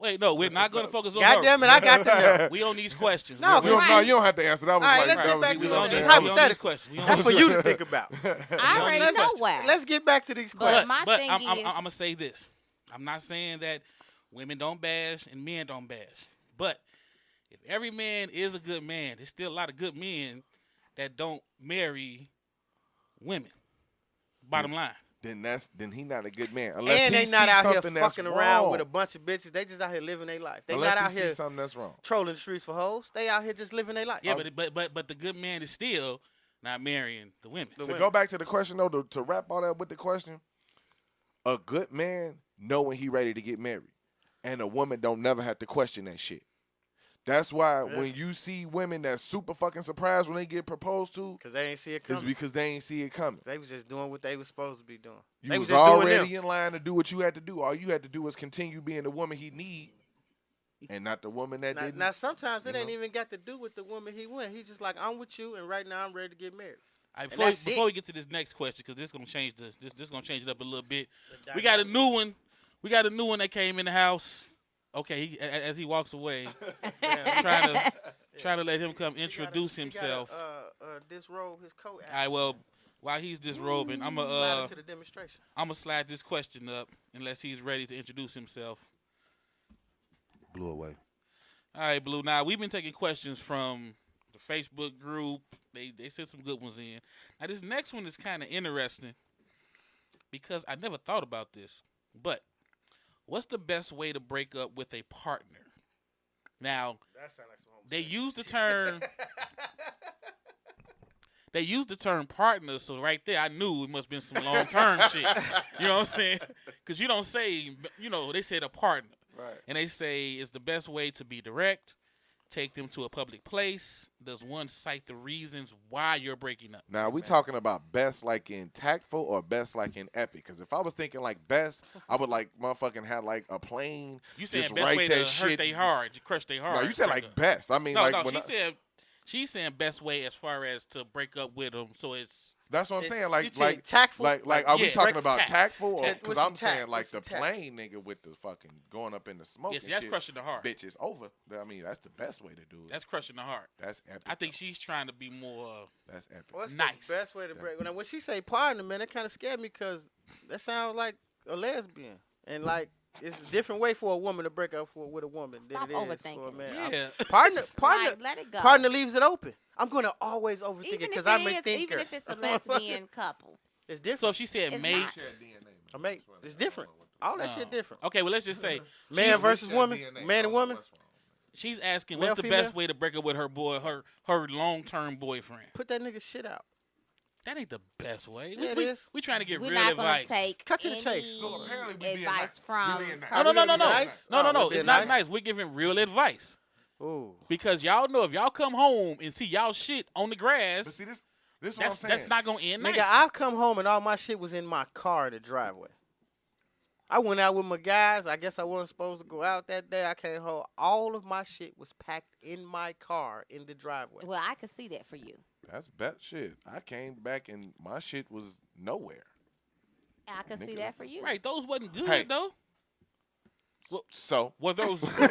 Wait, no, we're not going to focus on God her. damn it, I got to know. We on these questions. No, We're- right. You don't have to answer. That was All right, like let's that get was- back you to know it. what I'm It's saying? hypothetical. That's for you to think about. I already let's- know why. Let's get back to these questions. my But thing I'm is- going to say this. I'm not saying that women don't bash and men don't bash. But if every man is a good man, there's still a lot of good men that don't marry women. Bottom line. Then he not a good man. Unless And he they not see out here something that's fucking around wrong. with a bunch of bitches. They just out here living their life. They Unless not out he see here something that's wrong. trolling the streets for hoes. They out here just living their life. Yeah, but the good man is still not marrying the women. The To women. go back to the question though, to wrap all that with the question, a good man know when he ready to get married, and a woman don't never have to question that shit. That's why when you see women that's super fucking surprised when they get proposed to, Because they ain't see it it's coming. because they ain't see it coming. They was just doing what they was supposed to be doing. You they was was just doing already them. in line to do what you had to do. All you had to do was continue being the woman he need, and not the woman that didn't. Now sometimes it you ain't know? even got to do with the woman he went. He's just like, I'm with you, and right now I'm ready to get married. All right, And that's before it. we get to this next question, because this gonna change this gonna change it up a little bit. We got a new one. We got a new one that came in the house. Okay, as he walks away, trying to let him come introduce himself. Disrobe his coat. All right, well, while he's disrobing, I'm slide into the demonstration. gonna slide this question up unless he's ready to introduce himself. blew away. All right, Blue. Now we've been taking questions from the Facebook group. They sent some good ones in. Now this next one is kind of interesting because I never thought about this. But what's the best way to break up with a partner? Now That sounds like some they use the term. They used the term partner, so right there I knew it must have been some long term shit. You know what I'm saying? Because you don't say, they said a partner. Right. And they say it's the best way to be direct, take them to a public place. Does one cite the reasons why you're breaking up? Now, we talking about best like in tactful or best like in epic? Because if I was thinking like best, I would like motherfucking have like a plane. You saying just best write way that to hurt shit. they hard, you crush they hard. No, you said like best. I mean, No, like no, when she's saying best way as far as to break up with them. So it's that's what I'm It's- saying. you Like, saying tactful? Are Yeah, we talking break about tact. tactful? Tact- Because what's I'm some tact? saying like What's the some tact? plane nigga with the fucking going up in the smoke. yes, and that's shit, crushing the heart. Bitch, it's over. I mean, that's the best way to do it. That's crushing the heart. That's epic. I think though. she's trying to be more. That's epic. What's Nice. the best way to break? When she say partner, man, that kind of scared me because that sounds like a lesbian, and like it's a different way for a woman to break up with a woman Stop than it is for a overthinking. man. Yeah. Partner, Like, let it go. partner leaves it open. I'm gonna always overthink it Even because if I'm it a is, thinker. even if it's a lesbian couple. It's different. So if she said It's mate. not. A mate, it's different. All that shit different. Okay, well let's just say Man she's- versus woman, man and woman. she's asking Male, what's the female? best way to break up with her long term boyfriend. Put that nigga shit out. That ain't the best way. Yeah, it we, is. we trying to get We're real not going advice. to take Cut to the any chase. So apparently we being nice. advice from We being nice. No, no, no, no, no. Nice? No, no, Oh, no. we It's being not nice? nice. We're giving real advice. Ooh. Because y'all know if y'all come home and see y'all shit on the grass, But see, this is what I'm saying. that's not gonna end nice. Nigga, I've come home and all my shit was in my car in the driveway. I went out with my guys. I guess I wasn't supposed to go out that day. I came home. All of my shit was packed in my car in the driveway. Well, I could see that for you. That's bad shit. I came back and my shit was nowhere. I could see Niggas- that for you. right, those wasn't good Hey. though. So Were those? Hey,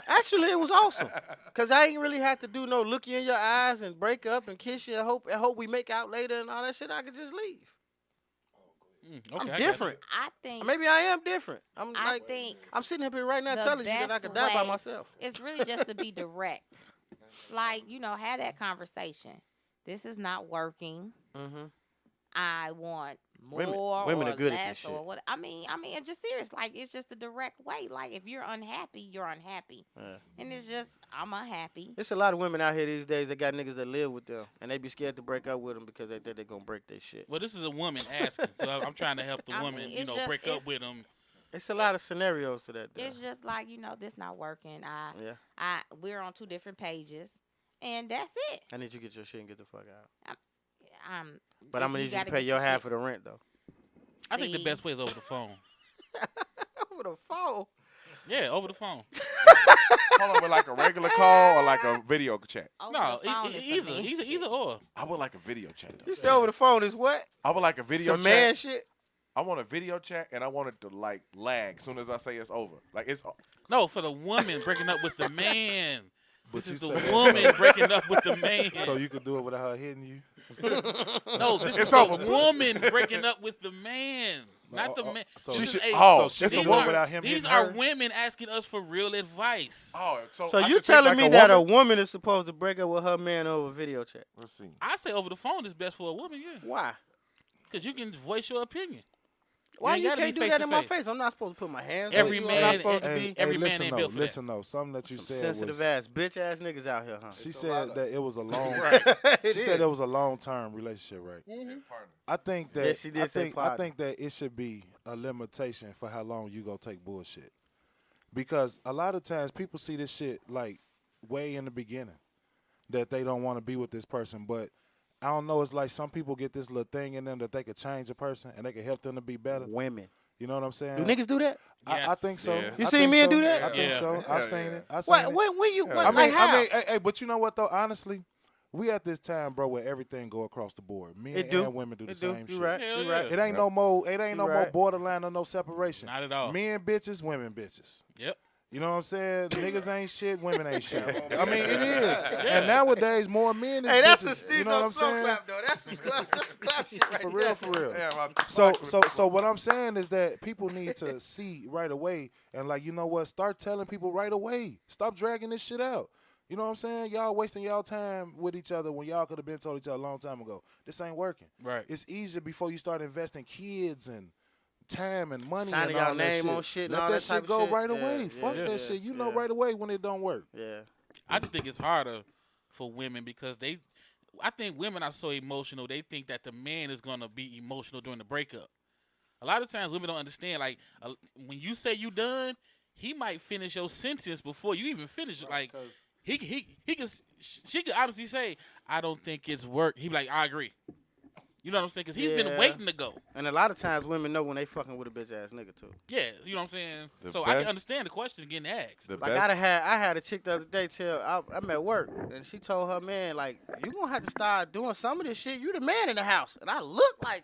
actually, it was awesome. Cause I ain't really had to do no look you in your eyes and break up and kiss you and hope we make out later and all that shit. I could just leave. Okay, I I'm got different. I think. Maybe I am different. I'm I like, think I'm sitting up here right now the telling you that I best could die by way- myself. it's really just to be direct. Like, have that conversation. This is not working. Mm-hmm. I want more Women or are good at less this shit. or what. I mean, it's just serious. Like, it's just a direct way. Like, if you're unhappy, you're unhappy, Yeah. and it's just I'm unhappy. There's a lot of women out here these days that got niggas that live with them, and they be scared to break up with them because they think they're gonna break their shit. Well, this is a woman asking, so I'm trying to help the I woman, mean, it's just- break up it's- with them. It's a lot of scenarios to that. Though. It's just like this not working. Yeah, We're on two different pages, and that's it. I need you to get your shit and get the fuck out. But If I'm gonna need you to gotta pay get your half shit- of the rent though. I think the See, best way is over the phone. Over the phone. Yeah, over the phone. hold on, with like a regular call or like a video chat. over No, the phone is some man shit. either or. I would like a video chat though. You say over the phone is what? I would like a video Some chat. man shit. I want a video chat and I want it to like lag as soon as I say it's over. Like it's No, for the woman breaking up with the man. But This you is the say that woman breaking up with the man. so you could do it without her hitting you. No, this It's is the over. woman breaking up with the man, not the man. So This she is should- a- oh, so she's these a woman are- without him These hitting are her? women asking us for real advice. so So I you should think telling like me a that a woman? woman is supposed to break up with her man over video chat? Let's see. I say over the phone is best for a woman, yeah, Why? because you can voice your opinion. Why ain't you gotta can't be do that in my face-to-face. face? I'm not supposed to put my hands Every on you. man- I'm not supposed to Hey, be. Every man listen ain't though, built for that. listen though. Something that you Some said sensitive was ass bitch ass niggas out here, huh? she It's a lot said of- that it was a long. It She said is. it was a long term relationship, right? I think that Yes, she did say I partner. think that it should be a limitation for how long you go take bullshit, because a lot of times people see this shit like way in the beginning that they don't want to be with this person, but I don't know. It's like some people get this little thing in them that they could change a person and they can help them to be better. Women. You know what I'm saying? Do niggas do that? I Yes. think so. Yeah. You I seen think men so. do that? I think Yeah. so. Yeah, I've seen yeah. it. I've seen What? it. When you? Yeah. What, I mean, like how? hey, but you know what though? Honestly, we at this time, bro, where everything go across the board. Men It do. and women do the It do. same You shit. right. Hell You right. yeah. It ain't no more. It ain't You no more right. borderline or no separation. Not at all. Men bitches, women bitches. Yep. You know what I'm saying? Niggas ain't shit, women ain't shit. I mean, it is. And nowadays, more men is Hey, that's a bitches. Stezo You know what I'm slow saying? clap though. That's some clap shit right For there. real, for real. Yeah, So what I'm saying is that people need to see right away and like, you know what? Start telling people right away. Stop dragging this shit out. You know what I'm saying? Y'all wasting y'all time with each other when y'all could have been told each other a long time ago. This ain't working. Right. It's easier before you start investing kids and time and money Signing and all y'all that name shit. on shit and Let all that that type shit of go shit. right Yeah, away. yeah, Fuck yeah, that shit. You know yeah. right away when it don't work. Yeah. I just think it's harder for women because I think women are so emotional. They think that the man is gonna be emotional during the breakup. A lot of times women don't understand. Like when you say you done, he might finish your sentence before you even finish. Like he can she could honestly say, I don't think it's work. He be like, I agree. You know what I'm saying? Because he's been Yeah. waiting to go. And a lot of times women know when they fucking with a bitch ass nigga too. Yeah, you know what I'm saying? The So I can best- understand the question getting asked. The Like best, I had a chick the other day I'm at work and she told her man like you gonna have to start doing some of this shit. You the man in the house, and I look like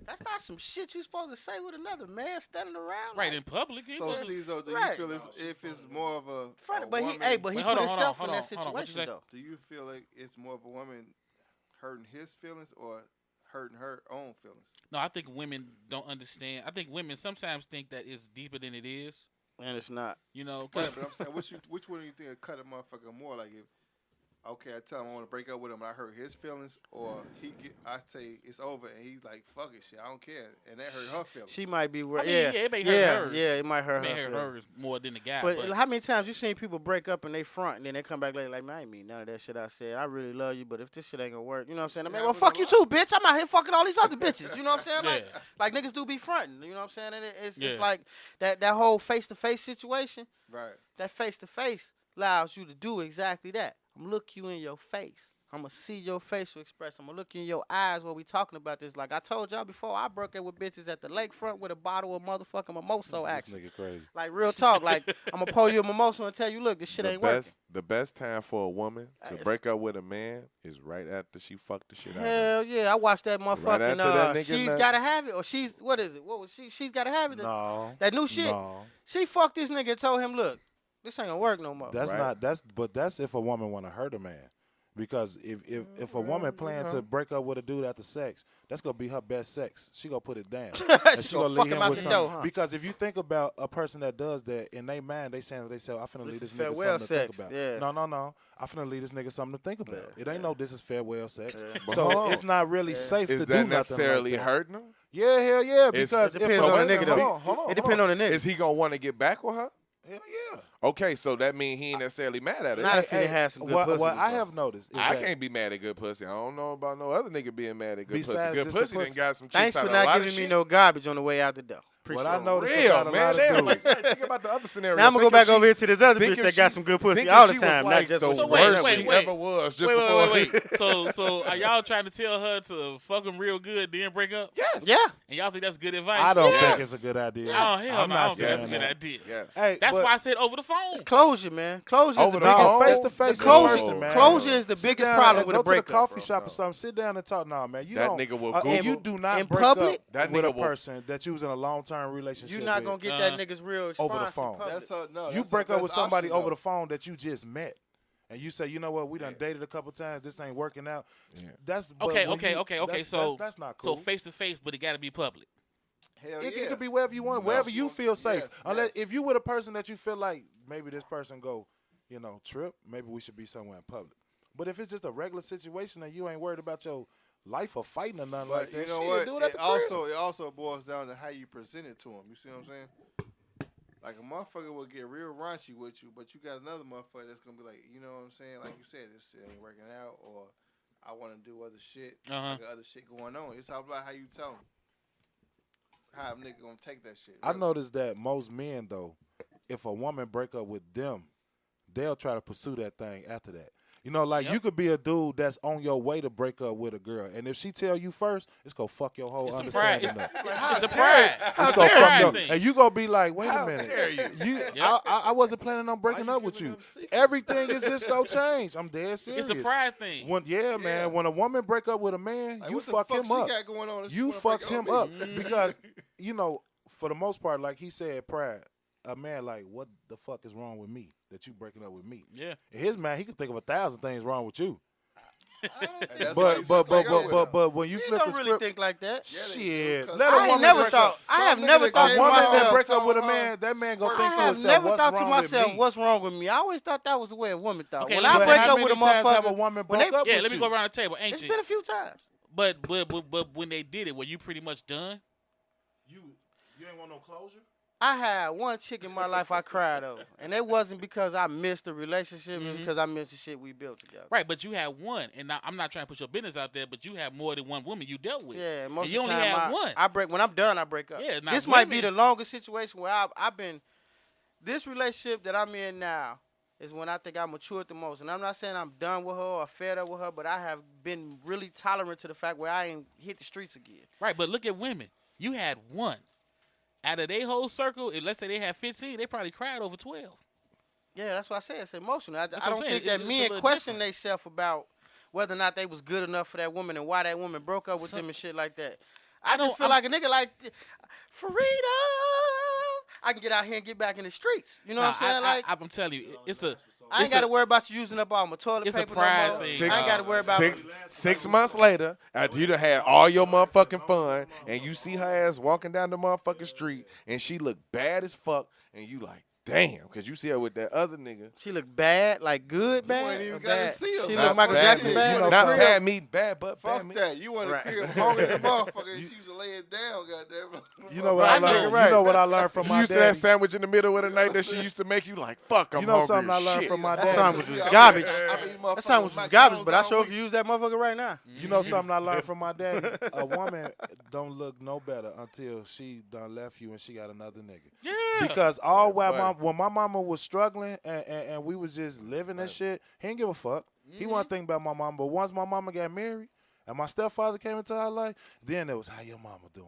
that's not some shit you supposed to say with another man standing around. Right like, in public. he So wasn't- Stezo, do Right. you feel if it's more of a but woman, he Wait, put hold on, himself hold in on, that hold on. What you situation say? though. do you feel like it's more of a woman hurting his feelings or hurting her own feelings? No, I think women don't understand. I think women sometimes think that it's deeper than it is. And it's not. You know, Right, 'cause- but I'm saying, which one do you think would cut a motherfucker more? Like if, okay, I tell him I want to break up with him, and I hurt his feelings, or I say it's over, and he's like, fuck it, shit, I don't care, and that hurt her feelings. She might be right. I mean, yeah, yeah, it may hurt hers. Yeah, it might it hurt may her. hurt feelings. hers more than the guy. But, But, how many times you seen people break up and they front and then they come back later like, man, I ain't mean none of that shit I said. I really love you, but if this shit ain't gonna work, you know what I'm saying? I mean, Yeah, well, but fuck a you lot- too, bitch. I'm out here fucking all these other bitches. You know what I'm saying? yeah, Like niggas do be fronting. You know what I'm saying? And it's Yeah. like that whole face to face situation. Right. That face to face allows you to do exactly that. I'm gonna look you in your face. I'm gonna see your facial expression. I'm gonna look in your eyes while we talking about this. Like I told y'all before, I broke up with bitches at the lakefront with a bottle of motherfucking mimosa This action. nigga crazy. Like real talk. Like I'm gonna pour you a mimosa and tell you, look, this shit ain't working. the best time for a woman to It's- break up with a man is right after she fucked the shit out of him. Hell yeah, I watched that motherfucking. after that nigga She's nut. gotta have it, or she's what is it? What was she? She's gotta have it. No. That new shit. No. She fucked this nigga and told him, look, this ain't gonna work no more. That's Right. not that's if a woman want to hurt a man. Because if a woman plan to break up with a dude after sex, that's gonna be her best sex. She gonna put it down. And She gonna fuck him out with the something. door, huh? Because if you think about a person that does that in their mind, they saying I finna leave This this is nigga farewell something to think sex, about. yeah. No. I finna leave this nigga something to think about. It ain't no this is farewell sex. Yeah. But So hold on. it's not really safe Is to that do nothing necessarily like that. hurting him? Yeah, hell yeah. It's- Because It depends if a, on the nigga, though. Hold on, It depends on the nigga. Is he gonna want to get back with her? hell yeah. Okay, so that means he ain't necessarily mad at her. Not if he had some good what, pussy. what I have noticed is I that can't be mad at good pussy. I don't know about no other nigga being mad at good pussy. Besides Good just the pussy done pussy. got some chicks Thanks out for of a not lot of giving me shit. no garbage on the way out the door. Appreciate I it. noticed Real, about a man. lot of Damn, dudes. like, think about the other scenario. Now I'm gonna go back over here to this other bitch that got some good pussy all the time, not just the what she worst wait, she wait. ever was. Just Wait. before. So are y'all trying to tell her to fuck him real good, then break up? Yes. Yeah. And y'all think that's good advice? I don't Yes. think it's a good idea. Oh, hell no. I I'm not don't think saying that's a good that. idea. Yes. Hey, That's but why I said over the phone. Closure, man. Closure is Over the the biggest. phone? face to face in Closure, person, man. closure is the Sit biggest down problem and with go a to the breakup. coffee bro. shop or something. Sit down and talk. No, man. You That don't. nigga will and Google- you do not in break public? up That with a nigga will- person that you was in a long term relationship. You're not with gonna get that nigga's real response over the in phone. public. That's a, no. You that's break the up with best somebody option, over though. the phone that you just met, and you say, you know what, we done dated a couple times. This ain't working out. Yeah. That's but Okay. when you- So that's not cool. So face to face, but it got to be public. Hell It yeah. could be wherever you want, No, wherever she you won't- feel safe. yes, Unless yes. if you with a person that you feel like maybe this person go, trip, maybe we should be somewhere in public. But if it's just a regular situation and you ain't worried about your life or fighting or nothing like But you that, know shit, what? do it at It the crib. also boils down to how you present it to him. You see what I'm saying? Like a motherfucker will get real raunchy with you, but you got another motherfucker that's gonna be like, you know what I'm saying? Like you said, this shit ain't working out, or I want to do other shit. I got other shit going on. It's all about how you tell them. How a nigga gonna take that shit. I really. noticed that most men though, if a woman break up with them, they'll try to pursue that thing after that. You could be a dude that's on your way to break up with a girl, and if she tell you first, it's gonna fuck your whole It's a pride. understanding up. It's a pride. It's gonna dare fuck you. your, and you gonna be like, wait How a minute, dare you? Yep. I wasn't planning on breaking up with you. Everything is just gonna change. I'm dead serious. It's a pride thing. Man. When a woman break up with a man, Like, you what the fuck fuck him she up. got going on that she You wanna break fucks him with up me? because for the most part, like he said, pride. A man like, what the fuck is wrong with me that you breaking up with me? Yeah. And his man, he could think of 1,000 things wrong with you. And that's why you But break up with her. but when you You flip don't the really script, think like that. shit. because Let a I ain't woman never break thought. up. I have Some never nigga thought that to A woman that myself. break up with a told her man, that man gonna I think to I have himself, never what's thought to wrong myself, with me? what's wrong with me? I always thought that was the way a woman thought. Okay, When let I me- break how up with a many times have a motherfucker, woman when they- broke up Yeah, with let me you? go around the table. it's Ancient. been a few times. But when they did it, were you pretty much done? You ain't want no closure? I had one chick in my life I cried over, and it wasn't because I missed the relationship. It was because I missed the shit we built together. Right, but you had one, and now, I'm not trying to put your business out there, but you have more than one woman you dealt with. Yeah, most and you of the only time had one. I break when I'm done. I break up. Yeah, now this might be the women- longest situation where I've been. This relationship that I'm in now is when I think I matured the most, and I'm not saying I'm done with her or fed up with her, but I have been really tolerant to the fact where I ain't hit the streets again. Right, but look at women. You had one. Out of their whole circle, if let's say they had 15, they probably cried over 12. Yeah, that's why I say it's emotional. I what don't I'm saying. think that It's a men little question different. themselves about whether or not they was good enough for that woman and why that woman broke up with them and shit like that. I just feel like a nigga like, freedom. I can get out here and get back in the streets. You know what I'm saying? I'm telling you, it's a. I ain't it's got to a- worry about you using up all my toilet it's a paper no pride more. thing. I ain't got to worry about Six months later, after you done had all your motherfucking fun, and you see her ass walking down the motherfucking street, and she look bad as fuck, and you like, damn, because you see her with that other nigga. She look bad, like good bad. ain't even or gotta bad? see her. She Not look Michael bad Jackson meat. bad. You know, or not something? bad meat, bad but Fuck bad meat. that. You want to Right. crib hungry the motherfucker, and she used to lay it down, goddamn. You know what I I know, learned? right. You know what I learned from You my used to that daddy? sandwich in the middle of the night that she used to make you like, fuck, I'm You know hungry something I as learned shit. from my That daddy? sandwich was garbage. That That sandwich was garbage, but I sure could use that motherfucker right now. You know something I learned from my daddy? A woman don't look no better until she done left you and she got another nigga. Yeah. Because all while when my mama was struggling and we was just living and shit, he didn't give a fuck. He wasn't thinking about my mama. But once my mama got married and my stepfather came into our life, then it was, how your mama doing?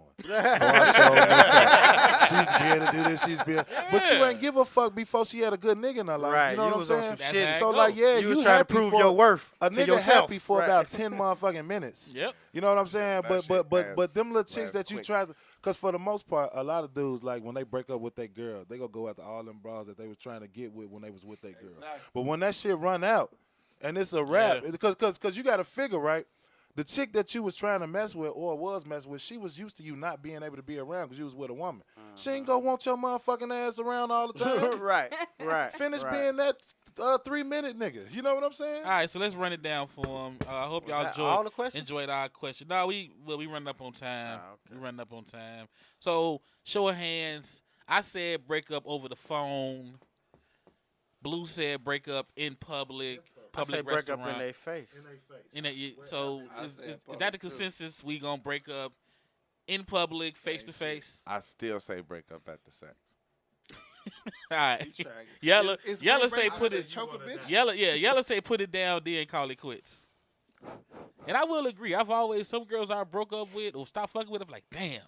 She's being to do this, she's being. But you ain't give a fuck before she had a good nigga in her life. Right, You know you what I'm was on saying? some shit. So That's like, how it yeah, You was trying to happy prove for- your worth A to nigga yourself. happy for Right. about 10 motherfucking minutes. Yep. You know what I'm saying? That But shit but them little chicks lasts that you quick. try to, because for the most part, a lot of dudes, like when they break up with their girl, they gonna go after all them bras that they was trying to get with when they was with their girl. But when that shit run out and it's a wrap, Yeah. because you got to figure, right? The chick that you was trying to mess with or was messing with, she was used to you not being able to be around because you was with a woman. She ain't gonna want your motherfucking ass around all the time. right. Finish right. being that 3-minute nigga. You know what I'm saying? All right, so let's run it down for them. I hope y'all that all the questions? enjoyed our question. No, we running up on time. okay. We running up on time. So show of hands. I said break up over the phone. Blue said break up in public. I say Public break restaurant. up in their face. So I is said that the public, too. consensus? We gonna break up in public, face to face. I still say break up after sex. All right. He trying- Yella It's Yella great, say right? put I it. said choke a bitch. Yella say put it down, then call it quits. And I will agree. I've always some girls I broke up with or stopped fucking with. I'm like, damn,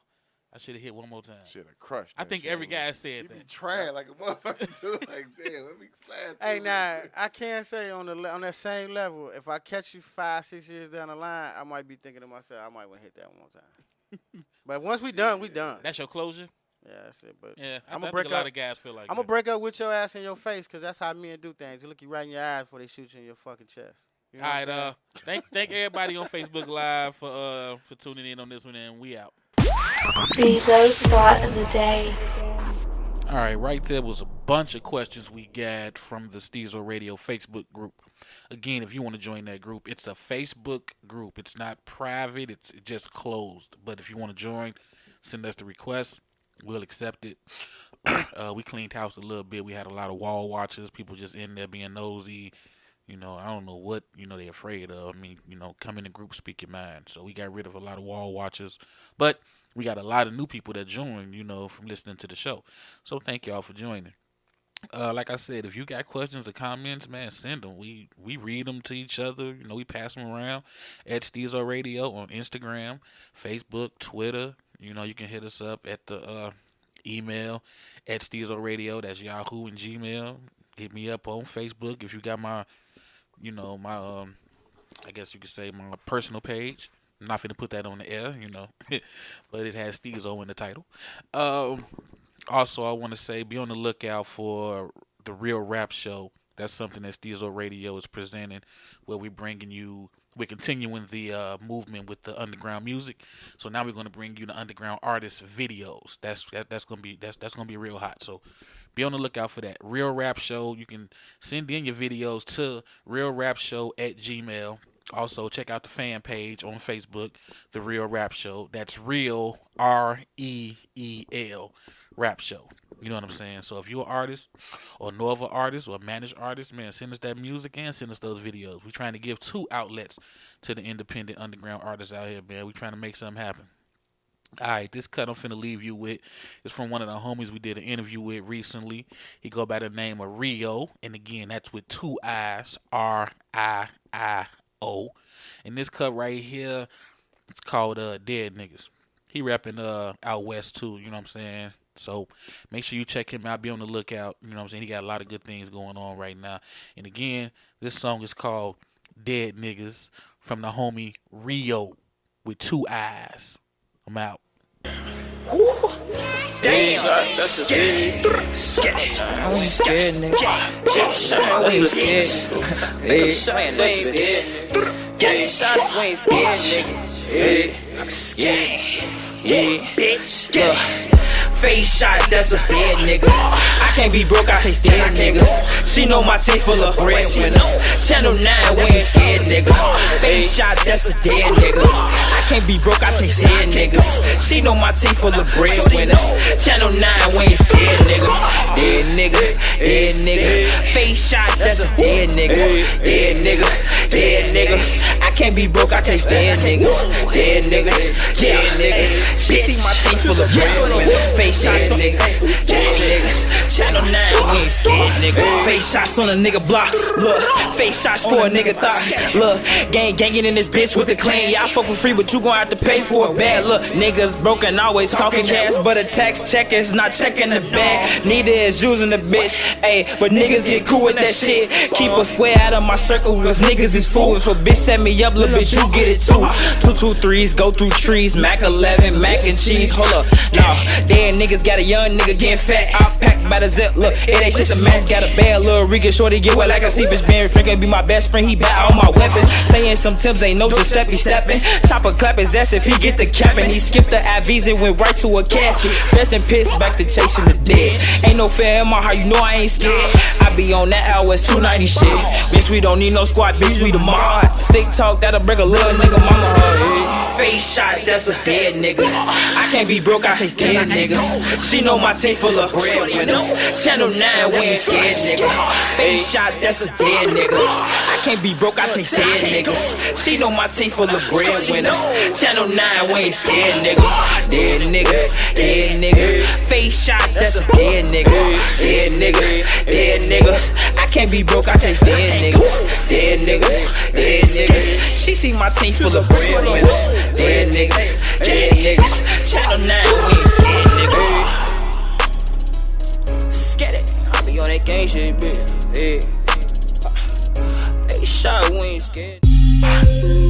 I should have hit one more time. Should have crushed. I that think shit. every guy You said be that. trying like a motherfucker too. Like, damn, let me slide. Hey, through now real quick. I can't say on that same level. If I catch you 5-6 years down the line, I might be thinking to myself, I might want to hit that one more time. But once we done, we done. That's your closure. Yeah, that's it. But Yeah, I'ma I think break a lot up- of guys feel like I'm that. gonna break up with your ass in your face, cause that's how men do things. They look you right in your eyes before they shoot you in your fucking chest. You know All what I'm right, saying? thank everybody on Facebook Live for tuning in on this one, and we out. Stezo's thought of the day. All right there was a bunch of questions we got from the Stezo Radio Facebook group. Again, if you want to join that group, it's a Facebook group. It's not private. It's just closed. But if you want to join, send us the request. We'll accept it. We cleaned house a little bit. We had a lot of wall watchers. People just in there being nosy. You know, I don't know what, they're afraid of. I mean, come in the group, speak your mind. So we got rid of a lot of wall watchers. But we got a lot of new people that joined, from listening to the show. So thank y'all for joining. Like I said, if you got questions or comments, man, send them. We read them to each other. We pass them around at Stezo Radio on Instagram, Facebook, Twitter. You can hit us up at the email at Stezo Radio. That's Yahoo and Gmail. Hit me up on Facebook if you got my, my I guess you could say my personal page. I'm not finna put that on the air, but it has Stezo in the title. Also, I want to say be on the lookout for the Real Rap Show. That's something that Stezo Radio is presenting, where we're continuing the movement with the underground music. So now we're gonna bring you the underground artist videos. That's gonna be real hot. So be on the lookout for that. Real Rap Show. You can send in your videos to realrapshow@gmail. Also, check out the fan page on Facebook, The Real Rap Show. That's Real, REEL, Rap Show. You know what I'm saying? So if you're an artist or know of an artist or a managed artist, man, send us that music and send us those videos. We're trying to give 2 outlets to the independent underground artists out here, man. We're trying to make something happen. All right, this cut I'm finna leave you with is from one of the homies we did an interview with recently. He go by the name of Rio, and again, that's with 2 I's, RIIO. And this cut right here, it's called Dead Niggas. He rapping out west too, you know what I'm saying? So make sure you check him out, be on the lookout, you know what I'm saying? He got a lot of good things going on right now. And again, this song is called Dead Niggas from the homie Rio with 2 I's. I'm out. Damn, that's a scared. I ain't scared, nigga. I ain't scared. We ain't scared. Gang shots, we ain't scared, nigga. I'm scared. Yeah, bitch, scared. Face shot, that's a dead nigga. I can't be broke, I take dead niggas. She know my team full of breadwinners. Channel 9, we ain't scared, nigga. Face shot, that's a dead nigga. I can't be broke, I take dead niggas. She know my team full of breadwinners. Channel 9, we ain't scared, nigga. Dead nigga, dead nigga. Face shot, that's a dead nigga. Dead niggas, dead niggas. I can't be broke, I take dead niggas. Dead niggas, dead niggas. She see my team full of breadwinners. Face shots on niggas, dead niggas. Channel 9, we ain't scared, nigga. Face shots on a nigga block. Look, face shots for a nigga thought. Look, gangin' in this bitch with the clan. Y'all fuck for free, but you gon' have to pay for a bad look. Niggas broken, always talking cash, but a tax check is not checking the bag. Neither is using the bitch. Ayy, but niggas get cool with that shit. Keep a square out of my circle, cause niggas is fools. If a bitch set me up, little bitch, you get it too. 2 2 3s, go through trees. Mac 11, mac and cheese. Hold up, nah. Dead niggas got a young nigga getting fat. I packed by the zip. Look, it ain't shit to match. Got a bad little Rican shorty get wet like a sea fish. Barry Franklin be my best friend. He buy all my weapons. Stay in some Timbs, ain't no Giuseppe stepping. Chopper clap his ass if he get the capping. He skipped the IVs and went right to a casket. Best in piss back to chasing the deads. Ain't no fair in my heart, you know I ain't scared. I be on that LS 290 shit. Bitch, we don't need no squad, bitch, we the mod. Stick talk, that'll break a little nigga mama heart. Face shot, that's a dead nigga. I can't be broke, I take dead niggas. She know my team full of breadwinners. Channel 9, we ain't scared, nigga. Face shot, that's a dead nigga. I can't be broke, I take dead niggas. She know my team full of breadwinners. Channel 9, we ain't scared, nigga. Dead nigga, dead nigga. Face shot, that's a dead nigga. Dead niggas, dead niggas. I can't be broke, I chase dead niggas. Dead niggas, dead niggas. She see my team full of breadwinners. Dead niggas, dead niggas. Channel 9, we ain't scared, nigga. Scared it. I be on that gang shit, bitch. Yeah. Face shot, we ain't scared.